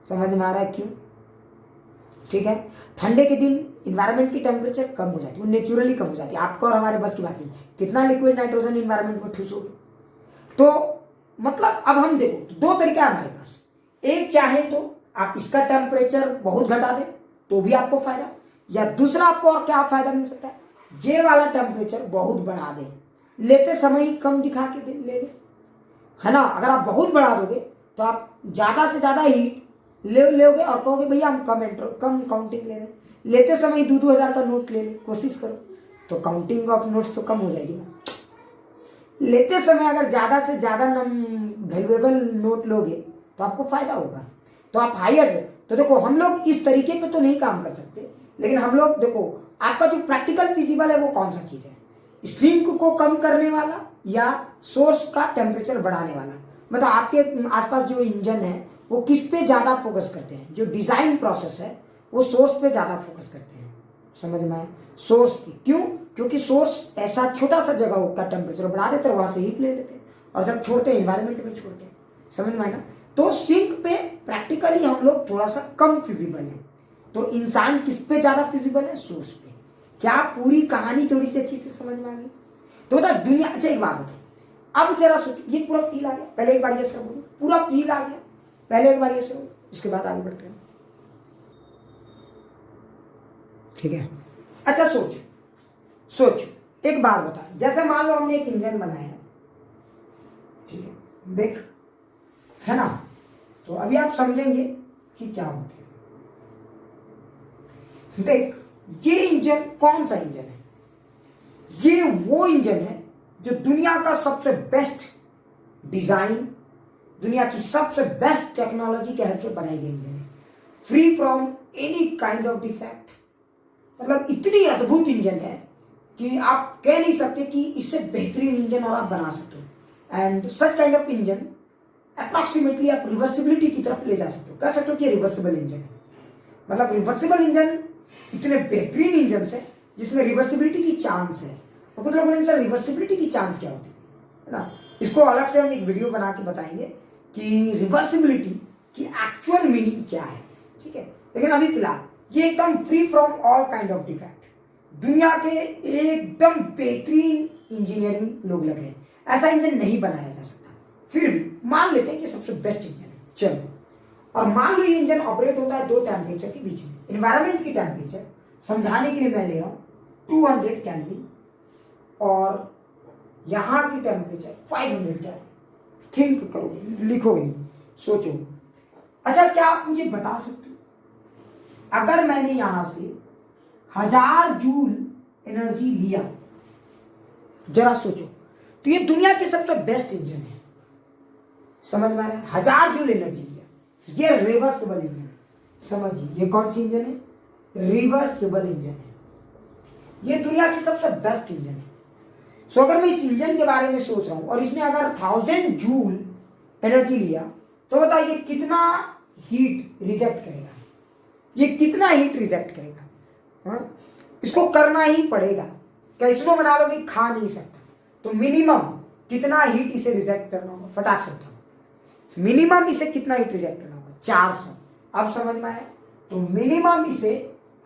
समझ में आ रहा है क्यों? ठीक है। ठंडे के दिन इन्वायरमेंट की टेम्परेचर कम हो जाती है, नेचुरली कम हो जाती है। आपको और हमारे बस की बात नहीं, कितना लिक्विड नाइट्रोजन इन्वायरमेंट में ठूसोगे। तो मतलब अब हम देखो, 2 तरीका है हमारे पास। एक चाहे तो आप इसका टेम्परेचर बहुत घटा दें तो भी आपको फायदा, या दूसरा आपको और क्या फायदा मिल सकता है, ये वाला टेम्परेचर बहुत बढ़ा दें, लेते समय ही कम दिखा के ले लें, है ना। अगर आप बहुत बढ़ा दोगे तो आप ज्यादा से ज्यादा हीट लोगे और कहोगे भैया हम कम काउंटिंग ले रहे हैं। लेते समय 2-2 हजार का नोट ले ले, कोशिश करो, तो काउंटिंग ऑफ नोट्स तो कम हो जाएगी ना। लेते समय अगर ज्यादा से ज्यादा वैल्यूएबल नोट लोगे तो आपको फायदा होगा। तो आप हायर, तो देखो हम लोग इस तरीके पे तो नहीं काम कर सकते, लेकिन हम लोग देखो, आपका जो प्रैक्टिकल फिजिबल है वो कौन सा चीज है? सिंक को कम करने वाला या सोर्स का टेम्परेचर बढ़ाने वाला? मतलब आपके आसपास जो इंजन है वो किस पे ज्यादा फोकस करते हैं? जो डिजाइन प्रोसेस है वो सोर्स पे ज्यादा फोकस करते हैं। समझ में आया? सोर्स पे। क्यों? क्योंकि सोर्स ऐसा छोटा सा जगह का टेम्परेचर बढ़ा देते हैं, वहां से हीट ले लेते हैं, और जब छोड़ते हैं एनवायरमेंट में छोड़ते हैं। समझ में आया ना? तो सिंक पे प्रैक्टिकली हम लोग थोड़ा सा कम फिजिबल है। तो इंसान किस पे ज्यादा फिजिबल है? सोर्स पे। क्या पूरी कहानी थोड़ी सी अच्छी से समझ में आ गई? तो बता दुनिया, अच्छा एक बात बताओ, अब जरा सोचो, ये पूरा फील आ गया? पहले एक बार ये सब बोलो, पूरा फील आ गया? पहले एक बार ये सब, उसके बाद आगे बढ़ते हैं। ठीक है। अच्छा सोच एक बात बता, जैसे मान लो हमने एक इंजन बनाया है, ठीक है, देख, है ना? तो अभी आप समझेंगे कि क्या होता है। देख, ये इंजन कौन सा इंजन है? ये वो इंजन है जो दुनिया का सबसे बेस्ट डिजाइन, दुनिया की सबसे बेस्ट टेक्नोलॉजी के हेल्प से बनाई गई इंजन है, free from any kind of defect. मतलब इतनी अद्भुत इंजन है कि आप कह नहीं सकते कि इससे बेहतरीन इंजन और आप बना सकते हो। And such kind of engine approximately आप रिवर्सिबिलिटी की तरफ ले जा सकते हो, कह सकते हो कि रिवर्सिबल इंजन है। मतलब रिवर्सिबल इंजन इतने बेहतरीन इंजन है जिसमें रिवर्सिबिलिटी की चांस है। तो कुछ लोग बोलेंगे सर रिवर्सिबिलिटी की चांस क्या होती है ना? इसको अलग से हम एक वीडियो बना के बताएंगे कि रिवर्सिबिलिटी की एक्चुअल मीनिंग क्या है। ठीक है, लेकिन अभी फिलहाल ये एकदम free from all kind of defect. दुनिया के एकदम बेहतरीन इंजीनियरिंग लोग लगे हैं, ऐसा इंजन नहीं बनाया जा सकता, फिर भी मान लेते हैं कि सबसे बेस्ट इंजन है। चलो, और मान लो ये इंजन ऑपरेट होता है दो टेम्परेचर के बीच में। एनवायरमेंट की टेम्परेचर समझाने के लिए मैं ले रहा हूँ 200 केल्विन और यहाँ की टेम्परेचर 500 केल्विन। थिंक करो, लिखोगे नहीं, सोचो। अच्छा, क्या आप मुझे बता सकते हो अगर मैंने यहां से 1000 जूल एनर्जी लिया, जरा सोचो, तो ये दुनिया की सबसे बेस्ट इंजन है, समझ में आ रहा है? 1000 जूल एनर्जी लिया, ये रिवर्सिबल इंजन, समझिए ये कौन सी इंजन है? रिवर्सिबल इंजन है, ये दुनिया की सबसे बेस्ट इंजन है। सो अगर मैं इस इंजन के बारे में सोच रहा हूं और इसने अगर 1000 जूल एनर्जी लिया, तो बताइए कितना हीट रिजेक्ट करेगा, ये कितना हीट रिजेक्ट करेगा? हाँ, इसको करना ही पड़ेगा, कैसनो बना लो कि खा नहीं सकता, तो मिनिमम कितना हीट इसे रिजेक्ट करना होगा? फटाक से बताओ, मिनिमम इसे कितना हीट रिजेक्ट करना होगा? 400। अब समझ में आया? तो मिनिमम इसे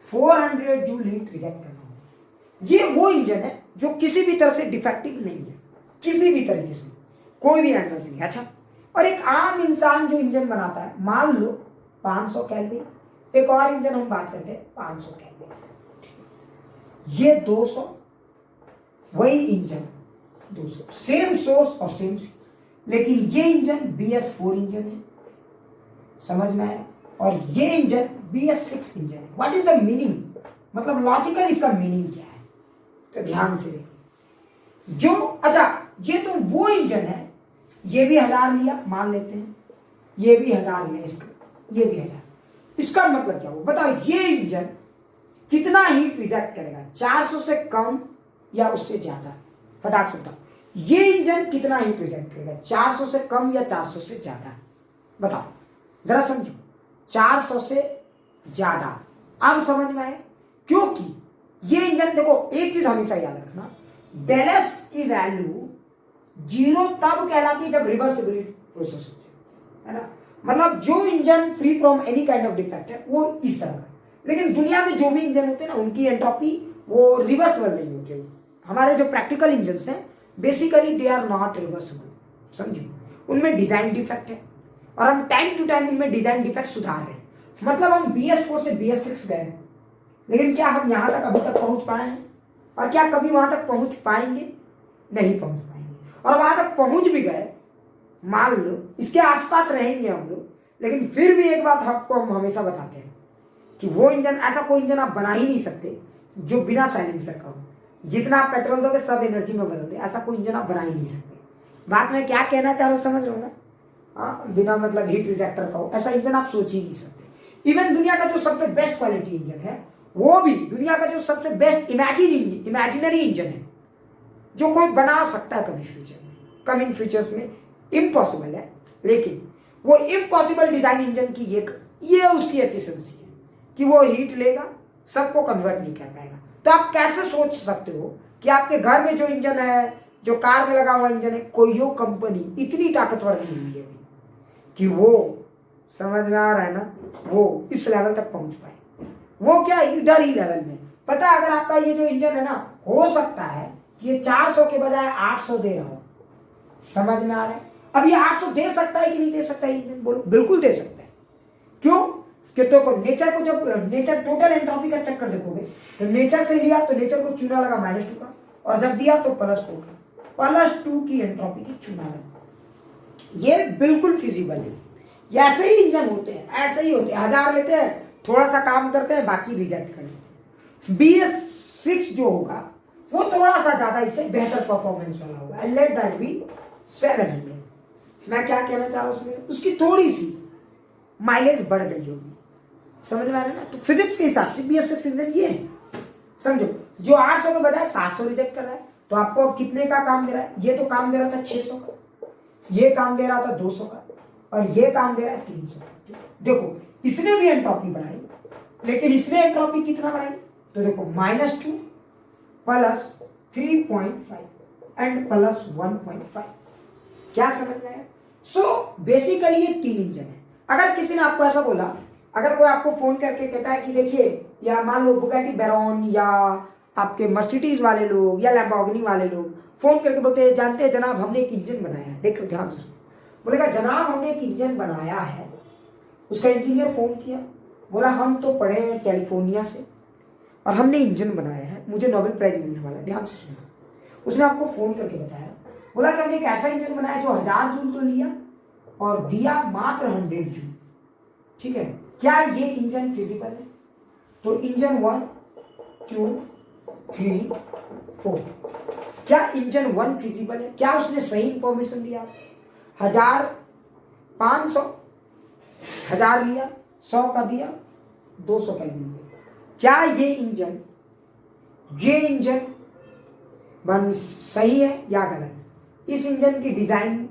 400 जूल हीट रिजेक्ट करना होगा। ये वो इंजन है जो किसी भी तरह से डिफेक्टिव नहीं है, किसी भी तरीके से, कोई भी एंगल से नहीं। अच्छा, और एक आम इंसान जो इंजन बनाता है, मान लो 500 केल्विन, एक और इंजन हम बात करते हैं 500 केल्विन, ये 200, वही इंजन 200, सेम सोर्स और सेम सी, लेकिन ये इंजन BS4 इंजन है, समझ में आया? और ये इंजन BS6 इंजन है। व्हाट इज द मीनिंग, मतलब लॉजिकल इसका मीनिंग क्या है? तो ध्यान से देखो, जो अच्छा ये तो वो इंजन है, ये भी 1000 लिया मान लेते हैं, ये भी 1000 लिया, इसका ये भी 1000, इसका मतलब क्या हुआ बताओ? ये इंजन कितना हीट रिजेक्ट करेगा? 400 से कम या उससे ज्यादा? फटाक से बताओ, ये इंजन कितना हीट रिजेक्ट करेगा? 400 से कम या 400 से ज्यादा? बताओ जरा समझो, 400 से ज्यादा। अब समझ में आए? क्योंकि ये इंजन देखो, एक चीज हमेशा याद रखना, डेल एस की वैल्यू 0 तब कहलाती है जब रिवर्सिबल प्रोसेस होती है ना? मतलब जो engine free from any kind of defect है वो इस तरह का, लेकिन दुनिया में जो भी इंजन होते हैं ना, उनकी एंट्रोपी वो रिवर्सिबल नहीं होती है। हमारे जो प्रैक्टिकल इंजन हैं basically they are not reversible, समझो, उनमें डिजाइन डिफेक्ट है और हम टाइम टू टाइम इनमें डिजाइन डिफेक्ट सुधार रहे हैं। मतलब हम BS4 से BS6 गए, लेकिन क्या हम यहां तक अभी तक पहुंच पाए हैं? और क्या कभी वहां तक पहुंच पाएंगे? नहीं पहुंच पाएंगे। और वहां तक पहुंच भी गए, मान लो इसके आसपास रहेंगे हम लोग, लेकिन फिर भी एक बात आपको हम हमेशा बताते हैं कि वो इंजन, ऐसा कोई इंजन आप बना ही नहीं सकते जो बिना साइलेंसर का हो। जितना आप पेट्रोल दोगे सब एनर्जी में बदल दे, ऐसा कोई इंजन आप बना ही नहीं सकते। बात मैं क्या कहना चाह रहा हूँ समझ रहे हो ना? हाँ, बिना मतलब हीट रिजेक्टर का हो ऐसा इंजन आप सोच ही नहीं सकते। इवन दुनिया का जो सबसे बेस्ट क्वालिटी इंजन है, वो भी दुनिया का जो सबसे बेस्ट इमेजिनरी इंजन है, जो कोई बना सकता है कभी फ्यूचर में, कमिंग फ्यूचर्स में इम्पॉसिबल है, लेकिन वो इम्पॉसिबल डिजाइन इंजन की ये उसकी एफिशिएंसी है कि वो हीट लेगा, सबको कन्वर्ट नहीं कर पाएगा। तो आप कैसे सोच सकते हो कि आपके घर में जो इंजन है, जो कार में लगा हुआ इंजन है, कोई कंपनी इतनी ताकतवर नहीं हुई है कि वो, समझ में आ रहा है ना, वो इस लेवल तक पहुंच पाए। वो क्या इधर ही लेवल में, पता है, अगर आपका ये जो इंजन है ना, हो सकता है कि ये 400 के बजाय 800 दे रहा हो, समझ में आ रहा है? अब ये 800 दे सकता है कि नहीं दे सकता है इंजन? बोलो, बिल्कुल दे सकता है। क्यों? कि तो नेचर को, जब नेचर टोटल एंट्रोपी का चक्कर देखोगे तो नेचर से लिया तो नेचर को चूना लगा -2 का, और जब दिया तो +4 का, +2 की एंट्रोपी की चूना लगा। ये बिल्कुल फिजिबल है। ऐसे ही इंजन होते हैं, ऐसे ही होते हैं, 1000 लेते हैं, थोड़ा सा काम करते हैं, बाकी रिजेक्ट कर लेते हैं। BS6 जो होगा वो थोड़ा सा ज्यादा इससे बेहतर परफॉर्मेंस वाला होगा, एंड लेट दैट बी 700। मैं क्या कहना चाह रहा हूं उसमें, उसकी थोड़ी सी माइलेज बढ़ गई होगी, समझ में आ रहा है ना? तो फिजिक्स के हिसाब से BS6 इंजन ये है, समझो, जो 800 के बजाय 700 रिजेक्ट कर रहा है, तो आपको अब कितने का काम दे रहा है? ये तो काम दे रहा था 600 का, ये काम दे रहा था 200 का, और ये काम दे रहा है 300 का। देखो, इसने भी एंट्रोपी बढ़ाई, लेकिन इसने एंट्रोपी कितना बढ़ाई? तो देखो, -2 + 3.5 एंड +1.5। क्या समझ में आया? सो बेसिकली ये 3 इंजन है। अगर किसी ने आपको ऐसा बोला, अगर कोई आपको फोन करके कहता है कि देखिए, या मान लो बुगाटी बैरॉन या आपके मर्सिडीज वाले लोग या लैम्बोर्गिनी वाले लोग फोन करके बोलते हैं, जानते हैं जनाब हमने एक इंजन बनाया है। देखो ध्यान से बोलेगा, जनाब हमने एक इंजन बनाया है। उसका इंजीनियर फोन किया, बोला हम तो पढ़े हैं कैलिफोर्निया से और हमने इंजन बनाया है, मुझे नोबेल प्राइज मिलने वाला है। ध्यान से सुनो, उसने आपको फोन करके बताया, बोला कि हमने एक ऐसा इंजन बनाया जो 1000 जूल तो लिया और दिया मात्र 100 जूल। ठीक है, क्या ये इंजन फिजिबल है? तो इंजन 1 2 3 4, क्या इंजन 1 फिजिबल है? क्या उसने सही इंफॉर्मेशन दिया? 1000 500 1000 लिया, 100 का दिया, 200 का दिया। क्या ये इंजन बन सही है या गलत? इस इंजन की डिजाइन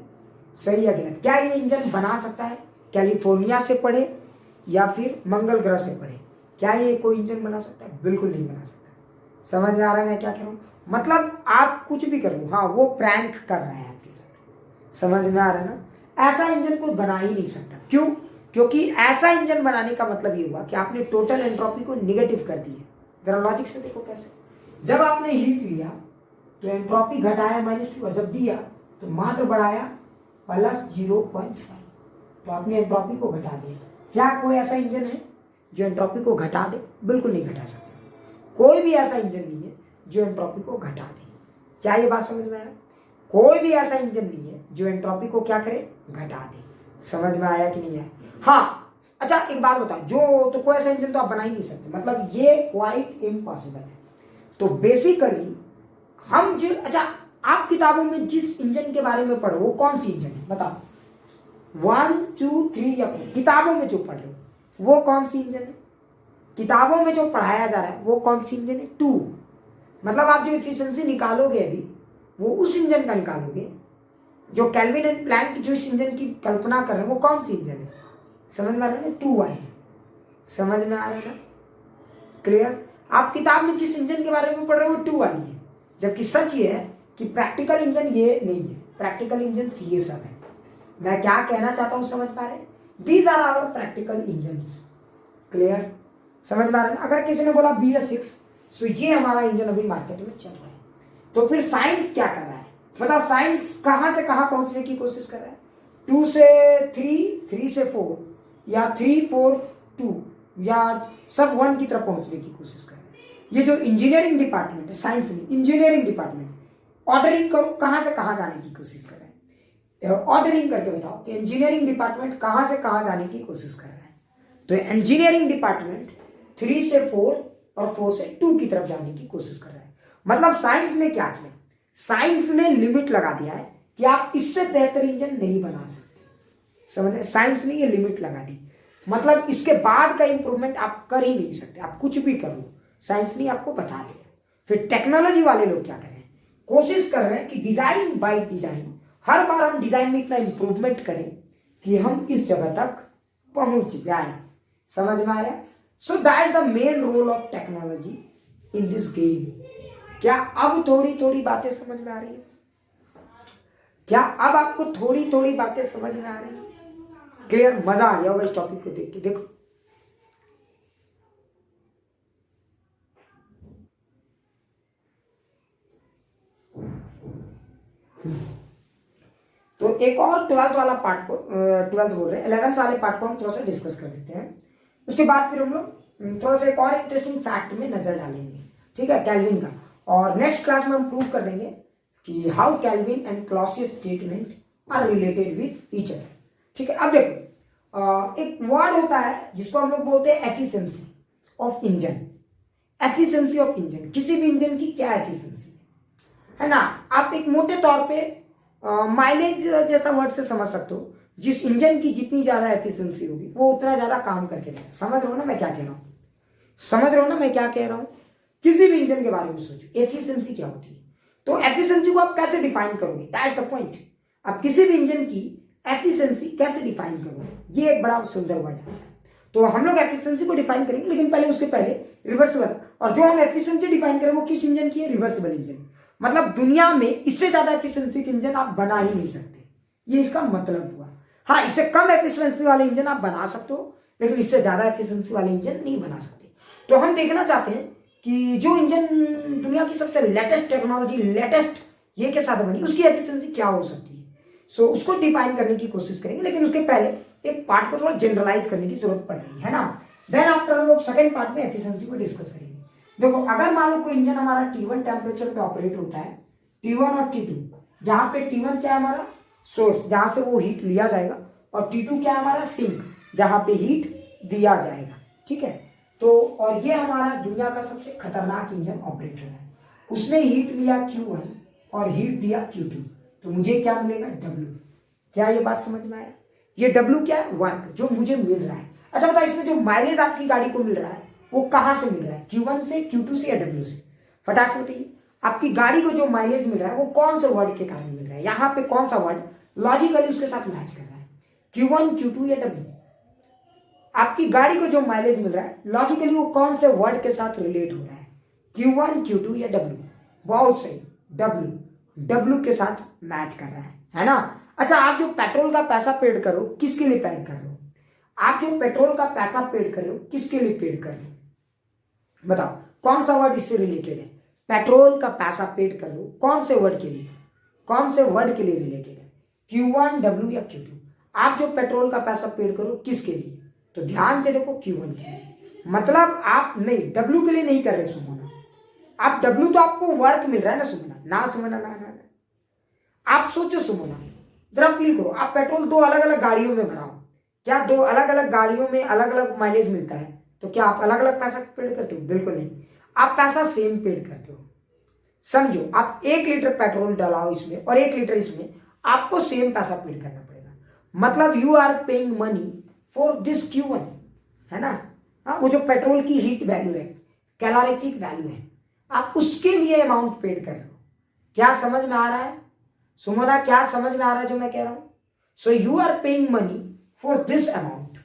सही है गलत? क्या ये इंजन बना सकता है? कैलिफोर्निया से पढ़े या फिर मंगल ग्रह से पढ़े, क्या ये कोई इंजन बना सकता है? बिल्कुल नहीं बना सकता। समझ में आ रहा है मैं क्या कह रहा हूं? मतलब आप कुछ भी कर लो, हाँ वो प्रैंक कर रहा है आपके साथ। समझ में आ रहा है ना? ऐसा इंजन कोई बना ही नहीं सकता। क्यों? क्योंकि ऐसा इंजन बनाने का मतलब ये हुआ कि आपने टोटल एंट्रोपी को निगेटिव कर दिया। जरा लॉजिक से देखो कैसे। जब आपने हीट लिया तो एंट्रोपी घटाया -2 और जब दिया तो मात्र बढ़ाया +0.5, तो आपने एंट्रोपी को घटा दिया। क्या कोई ऐसा इंजन है जो एंट्रोपी को घटा दे? बिल्कुल नहीं घटा सकता। कोई भी ऐसा इंजन नहीं है जो एंट्रोपी को घटा दे। क्या ये बात समझ में आया? कोई भी ऐसा इंजन नहीं है जो एंट्रोपी को क्या करे? घटा दे। समझ में आया कि नहीं आया? हाँ अच्छा एक बात बताओ, जो तो कोई ऐसा इंजन तो आप बना ही नहीं सकते, मतलब ये क्वाइट इम्पॉसिबल है। तो बेसिकली हम जो, अच्छा आप किताबों में जिस इंजन के बारे में पढ़ो वो कौन सी इंजन है बताओ? 1 2 3 या 4 किताबों में जो पढ़ रहे हो वो कौन सी इंजन है? किताबों में जो पढ़ाया जा रहा है वो कौन सी इंजन है? 2। मतलब आप जो एफिशिएंसी निकालोगे अभी वो उस इंजन का निकालोगे जो केल्विन एंड प्लैंक जो इस इंजन की कल्पना कर रहे हैं वो कौन सी इंजन है? समझ में आ रहा है ना? 2 वाली। समझ में आ रहा है ना? क्लियर? आप किताब में जिस इंजन के बारे में पढ़ रहे हो वो 2 वाली है, जबकि सच ये है कि प्रैक्टिकल इंजन ये नहीं है। प्रैक्टिकल इंजन ये सब है। मैं क्या कहना चाहता हूं समझ पा रहे हैं? These are our practical engines. Clear? समझ में आ रहा है? अगर किसी ने बोला BS6 तो ये हमारा इंजन अभी मार्केट में चल रहा है। तो फिर साइंस क्या कर रहा है? मतलब साइंस कहां से कहां पहुंचने की कोशिश कर रहा है? 2 से 3, 3 से 4 या 3 4 2 या सब 1 की तरफ पहुंचने की कोशिश कर रहा है। ये जो इंजीनियरिंग डिपार्टमेंट है, साइंस में इंजीनियरिंग डिपार्टमेंट, ऑर्डरिंग करो कहां से कहां जाने की कोशिश कर रहा है? ऑर्डरिंग करके बताओ कि इंजीनियरिंग डिपार्टमेंट कहां से कहां जाने की कोशिश कर रहा है? तो इंजीनियरिंग डिपार्टमेंट 3 से 4 और 4 से 2 की तरफ जाने की कोशिश कर रहा है। मतलब साइंस ने क्या किया? साइंस ने लिमिट लगा दिया है कि आप इससे बेहतर इंजन नहीं बना सकते। समझ रहे? साइंस ने ये लिमिट लगा दी, मतलब इसके बाद का इंप्रूवमेंट आप कर ही नहीं सकते। आप कुछ भी कर लो, साइंस ने आपको बता दिया। फिर टेक्नोलॉजी वाले लोग क्या कर रहे हैं? कोशिश कर रहे हैं कि डिजाइन बाय डिजाइन हर बार हम डिजाइन में इतना इंप्रूवमेंट करें कि हम इस जगह तक पहुंच जाए। समझ में आया? So that the main role of technology in this game. क्या अब थोड़ी थोड़ी बातें समझ में आ रही है? क्या अब आपको थोड़ी थोड़ी बातें समझ में आ रही है? क्लियर? मजा आ गया होगा इस टॉपिक को देख के। देखो तो एक और 12th वाला पार्ट को 12th बोल रहे हैं 11th वाले पार्ट को हम थोड़ा सा डिस्कस कर देते हैं। उसके बाद फिर हम लोग थोड़ा सा एक और इंटरेस्टिंग फैक्ट में नजर डालेंगे, ठीक है, कैल्विन का। और नेक्स्ट क्लास में हम प्रूव कर देंगे कि how Kelvin and Clausius statement are related with each other. ठीक है, अब देखो एक वर्ड होता है जिसको हम लोग बोलते हैं efficiency of engine. Efficiency of engine, किसी भी इंजन की क्या एफिशिएंसी है ना? आप एक मोटे तौर पे माइलेज जैसा वर्ड से समझ सकते हो। जिस इंजन की जितनी ज्यादा एफिशिएंसी होगी वो उतना ज्यादा काम करके देगा। समझ रहे हो ना मैं क्या कह रहा हूं? समझ रहे हो ना मैं क्या कह रहा हूं? किसी भी इंजन के बारे में सोचो, एफिशिएंसी क्या होती है। तो एफिशिएंसी को आप कैसे डिफाइन करोगे? That's the point. आप किसी भी इंजन की एफिशिएंसी कैसे डिफाइन करोगे? ये एक बड़ा सुंदर वर्ड है। तो हम लोग एफिशिएंसी को डिफाइन करेंगे, लेकिन पहले उसके पहले रिवर्सिबल, और जो हम एफिशिएंसी डिफाइन करें वो किस इंजन की है? Reversible engine. मतलब दुनिया में इससे ज्यादा एफिशिएंसी के इंजन आप बना ही नहीं सकते, ये इसका मतलब हुआ। हाँ, इससे कम एफिशिएंसी वाले इंजन आप बना सकते हो, लेकिन इससे ज्यादा एफिशिएंसी वाले इंजन नहीं बना सकते। तो हम देखना चाहते हैं कि जो इंजन दुनिया की सबसे लेटेस्ट टेक्नोलॉजी, लेटेस्ट ये के साथ बनी, उसकी एफिशिएंसी क्या हो सकती है। सो उसको डिफाइन करने की कोशिश करेंगे, लेकिन उसके पहले एक पार्ट को थोड़ा जनरलाइज करने की जरूरत पड़ रही है ना। देन आफ्टर हम लोग सेकंड पार्ट में एफिशिएंसी को डिस्कस करेंगे। देखो, अगर मान लो कोई इंजन हमारा T1 टेम्परेचर पे ऑपरेट होता है, T1 और T2, जहां पे T1 क्या है हमारा सोर्स, जहां से वो हीट लिया जाएगा, और T2 क्या है हमारा सिंक, जहां पे हीट दिया जाएगा। ठीक है, तो और ये हमारा दुनिया का सबसे खतरनाक इंजन ऑपरेटर है। उसने हीट लिया Q1 और हीट दिया Q2, तो मुझे क्या मिलेगा W। क्या ये बात समझ में आया? ये W क्या है? वर्क जो मुझे मिल रहा है। अच्छा बताओ, इसमें जो माइलेज आपकी गाड़ी को मिल रहा है वो कहां से मिल रहा है? Q1 से, Q2 से या W से? फटाक से बताइए, आपकी गाड़ी को जो माइलेज मिल रहा है वो कौन से वर्ड के कारण मिल रहा है? यहाँ पे कौन सा वर्ड लॉजिकली उसके साथ मैच कर रहा है? Q1, Q2 या W? आपकी गाड़ी को जो माइलेज मिल रहा है लॉजिकली वो कौन से वर्ड के साथ रिलेट हो रहा है? Q1, Q2 या W? बहुत सही, W के साथ मैच कर रहा है ना। अच्छा, आप जो पेट्रोल का पैसा पेड कर रहे हो, किसके लिए पेड कर रहे हो? आप जो पेट्रोल का पैसा पेड कर रहे हो, किसके लिए पेड कर रहे हो? बताओ, कौन सा वर्ड इससे रिलेटेड है? पेट्रोल का पैसा पेड कर रहे हो, कौन से वर्ड के लिए, कौन से वर्ड के लिए रिलेटेड है? Q1, W या Q2? आप जो पेट्रोल का पैसा पेड करो किसके लिए? तो ध्यान से देखो, Q1 के लिए। मतलब आप नहीं, W के लिए नहीं कर रहे सुमना। आप W तो आपको वर्क मिल रहा है ना सुमना, ना सुमना, ना ना ना। आप सोचो सुमना, जरा फील करो, आप पेट्रोल दो अलग अलग गाड़ियों में भराओ, क्या दो अलग अलग गाड़ियों में अलग अलग माइलेज मिलता है? तो क्या आप अलग अलग पैसा पेड करते हो? बिल्कुल नहीं, आप पैसा सेम पेड करते हो। समझो, आप 1 लीटर पेट्रोल डालाओ इसमें और 1 लीटर इसमें, आपको सेम पैसा पेड करना पड़ेगा। मतलब you are paying money for this Q1, है ना। हाँ, वो जो पेट्रोल की हीट वैल्यू है, कैलोरीफिक वैल्यू है, आप उसके लिए अमाउंट पेड कर रहे हो। क्या समझ में आ रहा है सुमना? क्या समझ में आ रहा है जो मैं कह रहा हूं? So you are paying money for this amount.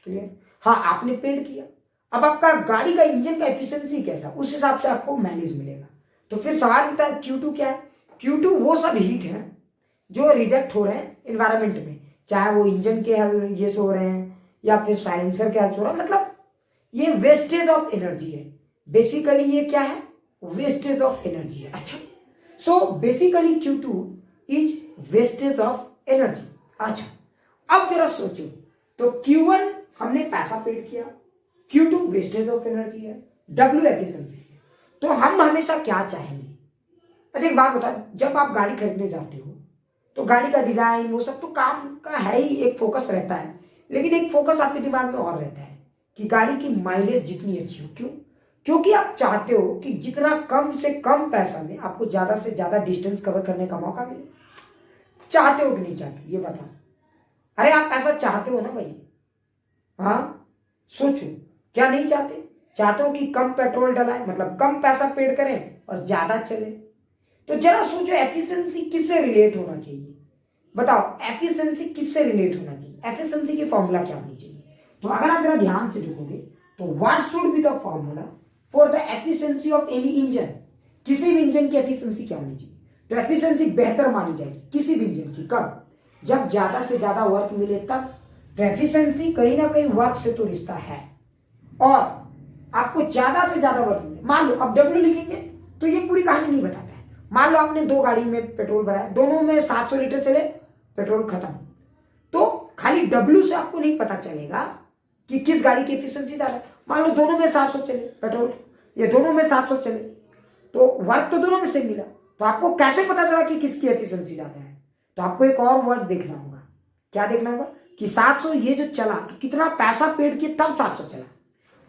Clear? हाँ, आपने पेड किया। अब आपका गाड़ी का इंजन का एफिशिएंसी कैसा, उस हिसाब से आपको माइलेज मिलेगा। तो फिर सवाल उठता है, Q2 क्या है? Q2 वो सब हीट है जो रिजेक्ट हो रहे हैं एनवायरमेंट में, चाहे वो इंजन के हल ये से हो रहे हैं या फिर साइलेंसर के हल से हो रहा है। मतलब ये वेस्टेज ऑफ एनर्जी है। बेसिकली ये क्या है? वेस्टेज ऑफ एनर्जी है। अच्छा, so basically Q2 is wastage of energy. अच्छा, अब जरा सोचो, तो Q1 हमने पैसा पेड किया, Q2 वेस्टेज ऑफ एनर्जी है, W एफिशिएंसी है। तो हम हमेशा क्या चाहेंगे? अच्छा, एक बात बता, जब आप गाड़ी खरीदने जाते हो तो गाड़ी का डिजाइन वो सब तो काम का है ही, एक फोकस रहता है, लेकिन एक फोकस आपके दिमाग में और रहता है कि गाड़ी की माइलेज जितनी अच्छी हो। क्यों? क्योंकि आप चाहते हो कि जितना कम से कम पैसा में आपको ज्यादा से ज्यादा डिस्टेंस कवर करने का मौका मिले। चाहते हो कि नहीं चाहते, ये बताओ। अरे आप ऐसा चाहते हो ना भाई? हाँ, सोचो, क्या नहीं चाहते? चाहते हो कि कम पेट्रोल डलाए, मतलब कम पैसा पेड करें और ज्यादा चले। तो जरा सोचो, एफिशिएंसी किससे रिलेट होना चाहिए? बताओ, एफिशिएंसी किससे रिलेट होना चाहिए? एफिशिएंसी की फॉर्मूला क्या होनी चाहिए? तो अगर आप जरा ध्यान से देखोगे तो what should be the formula for the efficiency of any engine? किसी भी इंजन की एफिशिएंसी क्या होनी चाहिए? तो एफिशिएंसी बेहतर मानी जाएगी किसी भी इंजन की कब? जब ज्यादा से ज्यादा वर्क मिले तब। तो एफिशिएंसी कहीं ना कहीं वर्क से तो रिश्ता है, और आपको ज्यादा से ज्यादा वर्क मिले। मान लो अब W लिखेंगे तो ये पूरी कहानी नहीं बताता है। मान लो आपने दो गाड़ी में पेट्रोल भराया, दोनों में 700 लीटर चले, पेट्रोल खत्म, तो खाली W से आपको नहीं पता चलेगा कि किस गाड़ी की एफिशिएंसी ज्यादा है। मान लो दोनों में 700 चले पेट्रोल, ये दोनों में 700 चले, तो वर्क तो दोनों में से मिला, तो आपको कैसे पता चला कि किसकी एफिशिएंसी ज्यादा है? तो आपको एक और वर्ड देखना होगा। क्या देखना होगा? कि 700 ये जो चला तो कितना पैसा पेड किया तब 700 चला,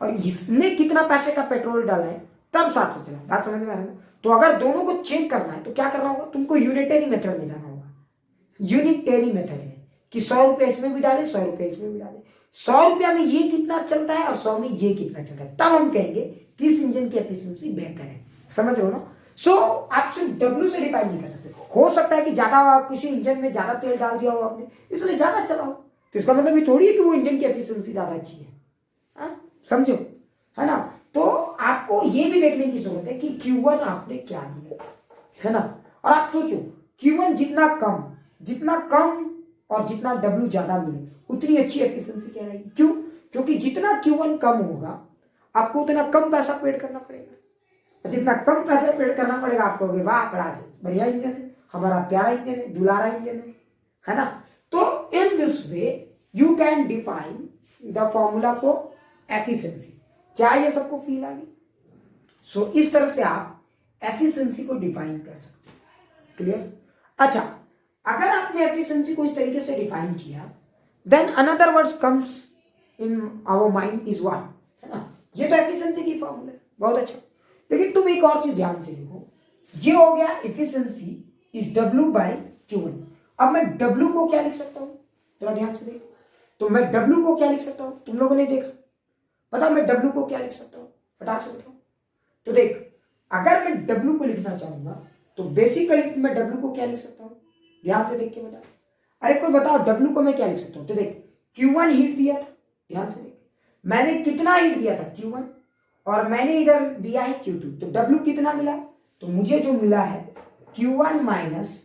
और इसने कितना पैसे का पेट्रोल डाला है तब 700 चला। बात समझ में आ रहा है ना? तो अगर दोनों को चेक करना है तो क्या करना होगा? तुमको यूनिटरी मेथड में जाना होगा। यूनिटरी मेथड में कि 100 रुपये इसमें भी डाले, 100 रुपये इसमें भी डाले, 100 रुपया में ये कितना चलता है और 100 में ये कितना चलता है, तब हम कहेंगे कि इस इंजन की एफिशिएंसी बेहतर है। समझ रहे हो ना? सो आप सिर्फ W से डिफाइन नहीं कर सकते। हो सकता है कि ज्यादा किसी इंजन में ज्यादा तेल डाल दिया हो आपने, इसलिए ज्यादा चला हो, तो इसका मतलब ये थोड़ी है कि वो इंजन की एफिशिएंसी ज्यादा अच्छी है। समझो, है ना? तो आपको ये भी देखने की जरूरत है कि Q1 आपने क्या दिया, है ना? और आप सोचो, Q1 जितना कम और जितना W ज्यादा मिले उतनी अच्छी एफिशिएंसी क्या रहेगी। क्यों? क्योंकि जितना Q1 कम होगा आपको उतना कम पैसा पेड करना पड़ेगा। जितना कम पैसे पेड करना पड़ेगा आप कहोगे वाह बड़ा बढ़िया इंजन है, हमारा प्यारा इंजन है, दुलारा इंजन है ना। तो in this way you can define the formula for efficiency. क्या ये सबको फील आ गई? सो इस तरह से आप एफिशिएंसी को डिफाइन कर सकते हैं। क्लियर? अच्छा, अगर आपने एफिशिएंसी को इस तरीके से डिफाइन किया, then another words comes in our mind is what, है ना। ये तो एफिशिएंसी की फॉर्मूला है, बहुत अच्छा। लेकिन तुम एक और चीज ध्यान से देखो, ये हो गया एफिशिएंसी इज W/Q1। अब मैं W को क्या लिख सकता हूं, थोड़ा ध्यान से देखो। तो मैं W को क्या लिख सकता हूं, तुम लोगों ने देखा, पता मैं W को क्या लिख सकता हूं, फटाक से बताओ। तो देख, अगर मैं W को लिखना चाहूंगा तो बेसिकली मैं W को क्या लिख सकता हूं, ध्यान से देख के बता। अरे कोई बताओ W को मैं क्या लिख सकता हूं। तो देख, Q1 हीट दिया था, ध्यान से देख, मैंने कितना हीट दिया था Q1, और मैंने इधर दिया है Q2, तो W कितना मिला, तो मुझे जो मिला है Q1 माइनस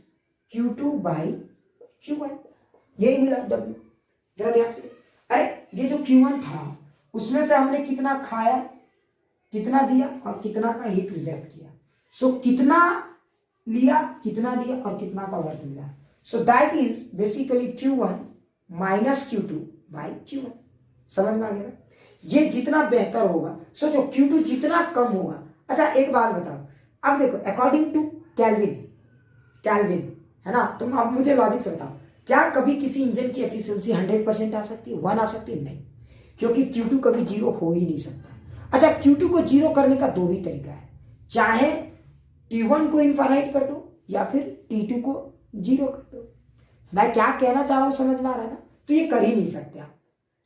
Q2/Q1, यही मिला W। जरा ध्यान से, अरे ये जो Q1 था उसमें से हमने कितना खाया, कितना दिया और कितना का हीट रिजेक्ट किया। सो कितना लिया, कितना दिया और कितना का वर्क मिला। So that is basically Q1 minus Q2/Q1। समझ में आ गया? ये जितना बेहतर होगा, सोचो Q2 जितना कम होगा। अच्छा एक बात बताओ, अब देखो अकॉर्डिंग टू कैल्विन है ना, तुम अब मुझे लॉजिक से बताओ, क्या कभी किसी इंजन की एफिशिएंसी 100% आ सकती है, 1 आ सकती है? नहीं, क्योंकि Q2 कभी 0 हो ही नहीं सकता। अच्छा, Q2 को 0 करने का दो ही तरीका है, चाहे T1 को इनफाइनाइट कर दो या फिर T2 को 0 कर दो। मैं क्या कहना चाह रहा हूं समझ में आ रहा है ना? तो ये कर ही नहीं सकते आप,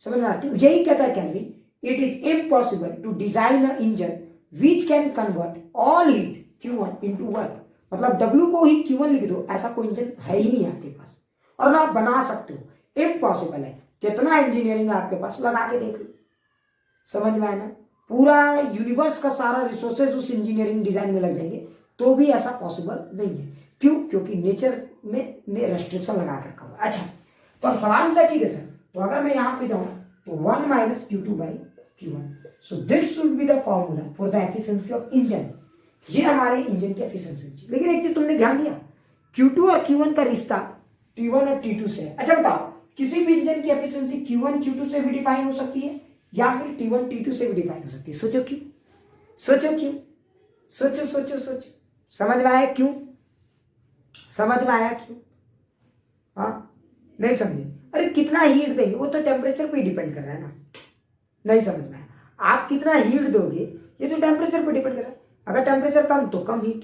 समझ में आ रहा है? यही कहता है Kelvin, it is impossible to design a engine which can convert all heat Q1 into work. मतलब W को ही Q1 लिख दो, ऐसा कोई इंजन है ही नहीं आपके पास, और ना आप बना सकते हो, इम्पॉसिबल है। कितना इंजीनियरिंग है आपके पास, लगा के देख लो, समझ में आया ना? पूरा यूनिवर्स का सारा रिसोर्सेज उस इंजीनियरिंग डिजाइन में लग जाएंगे तो भी ऐसा पॉसिबल नहीं है। क्यों? क्योंकि नेचर में ने रेस्ट्रिक्शन लगा कर रखा हुआ। अच्छा, तो अब सवाल होता है ठीक है सर, तो अगर मैं यहां पे जाऊं तो 1 minus Q2/Q1, so this should be the formula for the efficiency of engine. ये हमारे इंजन की एफिशिएंसी। लेकिन एक चीज तुमने ध्यान दिया, Q2 और Q1 का रिश्ता T1 और T2 से है। अच्छा बताओ, किसी भी इंजन की एफिशिएंसी Q1 Q2 से भी डिफाइन हो सकती है या फिर T1 T2 से भी डिफाइन हो सकती है। सोचो क्यों, सोचो क्यों, सोचो सोचो सोचो, समझ में आया क्यों? समझ में आया क्यों? हाँ, नहीं समझे? अरे कितना हीट देंगे वो तो टेम्परेचर पे डिपेंड कर रहा है ना। नहीं समझ में आया? आप कितना हीट दोगे ये तो टेम्परेचर पे डिपेंड कर रहा है। अगर टेम्परेचर कम तो कम हीट,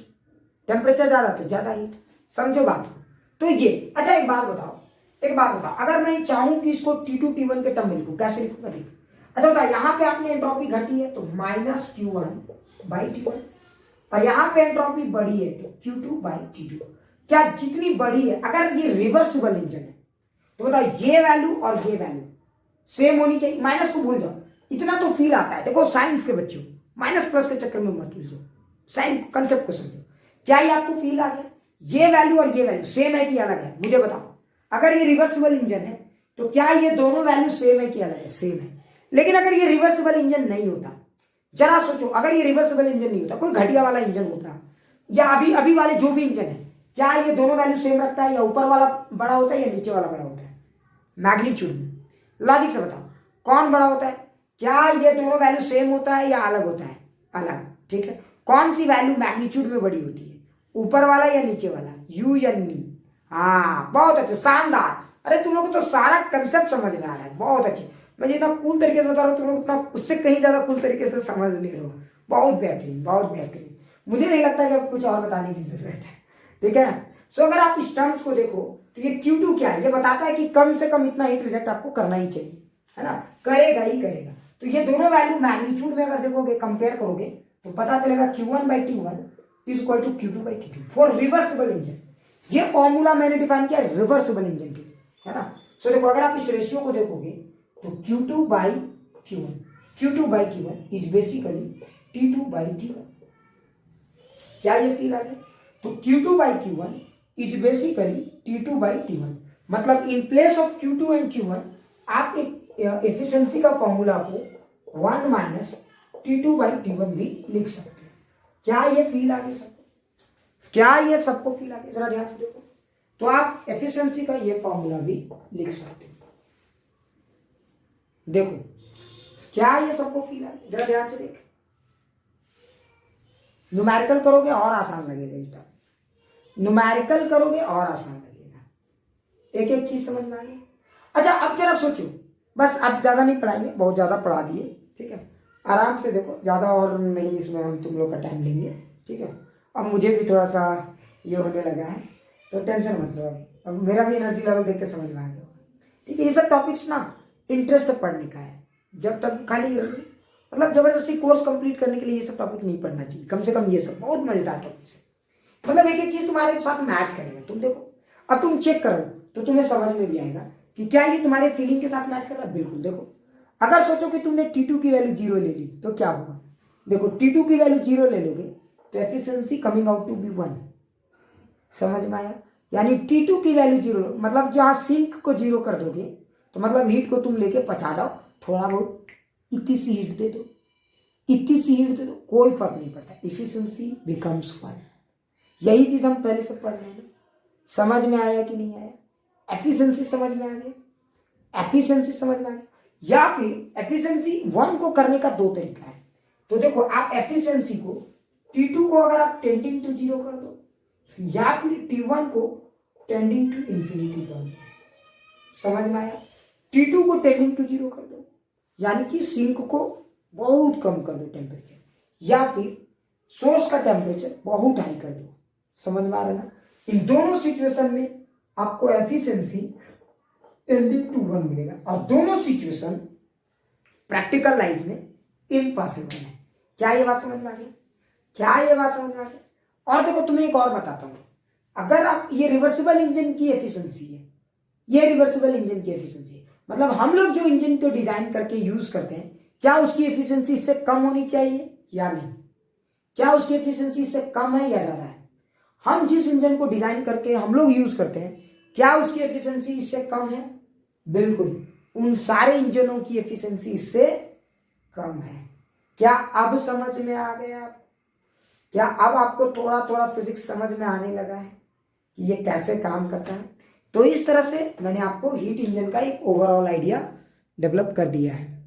टेम्परेचर ज्यादा तो ज्यादा हीट। समझो बात को? तो ये अच्छा एक बात बताओ, अगर मैं चाहूं कि इसको T2 T1 के टर्म में लिखूं, कैसे लिखूंगा? देखो, अच्छा बताओ, यहाँ पे आपने एंट्रोपी घटी है तो माइनस Q1/T1, और यहाँ पे एंट्रोपी बढ़ी है तो Q2/T2। क्या जितनी बढ़ी है, अगर ये रिवर्सिबल इंजन है तो बताओ ये वैल्यू और ये वैल्यू सेम होनी चाहिए। माइनस को भूल जाओ, इतना तो फील आता है। देखो साइंस के बच्चों, माइनस प्लस के चक्कर में मत उलझो, साइंस कंसेप्ट को समझो। क्या ये आपको फील आ गया? ये वैल्यू और ये वैल्यू सेम है कि अलग है? मुझे बताओ, अगर ये रिवर्सिबल इंजन है तो क्या ये दोनों वैल्यू सेम है कि अलग है? सेम है। लेकिन अगर ये रिवर्सिबल इंजन नहीं होता, जरा सोचो, अगर ये रिवर्सिबल इंजन नहीं होता, कोई घटिया वाला इंजन होता, या अभी अभी वाले जो भी इंजन है, क्या ये दोनों वैल्यू सेम रखता है, या ऊपर वाला बड़ा होता है या नीचे वाला बड़ा होता है मैग्नीट्यूड में? लॉजिक से बताओ, कौन बड़ा होता है? क्या ये दोनों वैल्यू सेम होता है या अलग होता है? अलग। ठीक है, कौन सी वैल्यू मैग्नीट्यूड में बड़ी होती है, ऊपर वाला या नीचे वाला, यू या नी? हाँ, बहुत अच्छे, शानदार। अरे तुम लोग को तो सारा कंसेप्ट समझ में आ रहा है, बहुत अच्छे। मैं जितना कूल तरीके से बता रहा हूँ तुम लोग उतना उससे कहीं ज्यादा कूल तरीके से समझ ले रहे हो। बहुत बेहतरीन, बहुत बेहतरीन। मुझे नहीं लगता कि अब कुछ और बताने की जरूरत है। ठीक है, सो अगर आप इस टर्म्स को देखो तो ये Q2 क्या है, ये बताता है कि कम से कम इतना हीट रिजेक्ट आपको करना ही चाहिए, है ना, करेगा ही करेगा। तो ये दोनों वैल्यू मैग्नीट्यूड में अगर देखोगे, कंपेयर करोगे तो पता चलेगा Q1/T1 is equal to Q2/T2 for reversible engine. ये फॉर्मूला मैंने डिफाइन किया रिवर्सिबल इंजन के, है ना। सो देखो, अगर आप इस रेशियो को देखोगे तो Q2/Q1 इज बेसिकली T2/T1। क्या ये फील आ गया? तो Q2/Q1 इज बेसिकली T2/T1। मतलब in place of Q2 and Q1 आप एक एफिशिएंसी का फॉर्मूला को 1 माइनस T2/T1 भी लिख सकते हैं। क्या ये फील आ गई सबको? क्या ये सबको फील आ गई? जरा ध्यान से देखो। तो आप एफिशिएंसी का ये फॉर्मूला भी लिख सकते हो। देखो क्या ये सबको फील आ गई? जरा ध्यान से देख। न्यूमेरिकल करोगे और आसान लगेगा ये। न्यूमेरिकल करोगे और आसान लगेगा। एक एक चीज समझ में आ गई? अच्छा अब जरा सोचो, बस अब ज्यादा नहीं पढ़ाएंगे, बहुत ज्यादा पढ़ा दिए, ठीक है। आराम से देखो, ज्यादा और नहीं इसमें हम तुम लोग का टाइम लेंगे, ठीक है। अब मुझे भी थोड़ा सा ये होने लगा है, तो टेंशन मत लो। अब मेरा भी एनर्जी लेवल देख के समझ में आ गया, ठीक है। ये सब टॉपिक्स ना इंटरेस्ट से पढ़ने का है। जब तक खाली मतलब जबरदस्ती कोर्स कंप्लीट करने के लिए ये सब टॉपिक नहीं पढ़ना चाहिए। कम से कम ये सब बहुत मजेदार टॉपिक्स है। मतलब एक एक चीज तुम्हारे साथ मैच करेगा। तुम देखो, अब तुम चेक करो तो तुम्हें समझ में भी आएगा कि क्या ये तुम्हारे फीलिंग के साथ मैच कर रहा है। बिल्कुल। देखो अगर सोचो कि तुमने T2 की वैल्यू 0 ले ली तो क्या होगा? देखो T2 की वैल्यू 0 ले लोगे तो efficiency coming out to be 1। समझ में आया? यानी T2 की वैल्यू 0, मतलब जहां सिंक को 0 कर दोगे तो मतलब हीट को तुम लेके पचा जाओ, थोड़ा बहुत इतनी सी हीट दे दो, इतनी सी हीट दे दो, कोई फर्क नहीं पड़ता, एफिशिएंसी बिकम्स 1। यही चीज हम पहले से पढ़ रहे हैं। समझ में आया कि नहीं आया? एफिशिएंसी समझ में आ गया? एफिशिएंसी समझ में आ गया? या फिर एफिशिएंसी 1 को करने का दो तरीका है। तो देखो आप एफिशिएंसी को T2 को अगर आप टेंडिंग टू 0 कर दो, या फिर T1 को टेंडिंग टू इंफिनिटी कर दो। समझ में आया? T2 को टेंडिंग टू 0 कर दो, यानी कि सिंक को बहुत कम कर दो टेम्परेचर, या फिर सोर्स का टेम्परेचर बहुत हाई कर दो। समझ में आ रहा है ना? इन दोनों सिचुएशन में आपको एफिशिएंसी टेंडिंग टू 1 मिलेगा, और दोनों सिचुएशन प्रैक्टिकल लाइफ में इम्पॉसिबल है। क्या ये बात समझ में आ गई? क्या ये बात समझ में आ गई? और देखो तुम्हें एक और बताता हूं, अगर आप ये रिवर्सिबल इंजन की एफिशिएंसी है, ये रिवर्सिबल इंजन की एफिशिएंसी है, मतलब हम लोग जो इंजन को डिजाइन करके यूज करते हैं, क्या उसकी एफिशिएंसी इससे कम होनी चाहिए या नहीं? क्या उसकी एफिशिएंसी इससे कम है या ज्यादा है? हम जिस इंजन को डिजाइन करके हम लोग यूज करते हैं, क्या उसकी एफिशिएंसी इससे कम है? बिल्कुल, उन सारे इंजनों की एफिशिएंसी इससे कम है। क्या अब समझ में आ गया? क्या अब आपको थोड़ा थोड़ा फिजिक्स समझ में आने लगा है कि ये कैसे काम करता है? तो इस तरह से मैंने आपको हीट इंजन का एक ओवरऑल आइडिया डेवलप कर दिया है।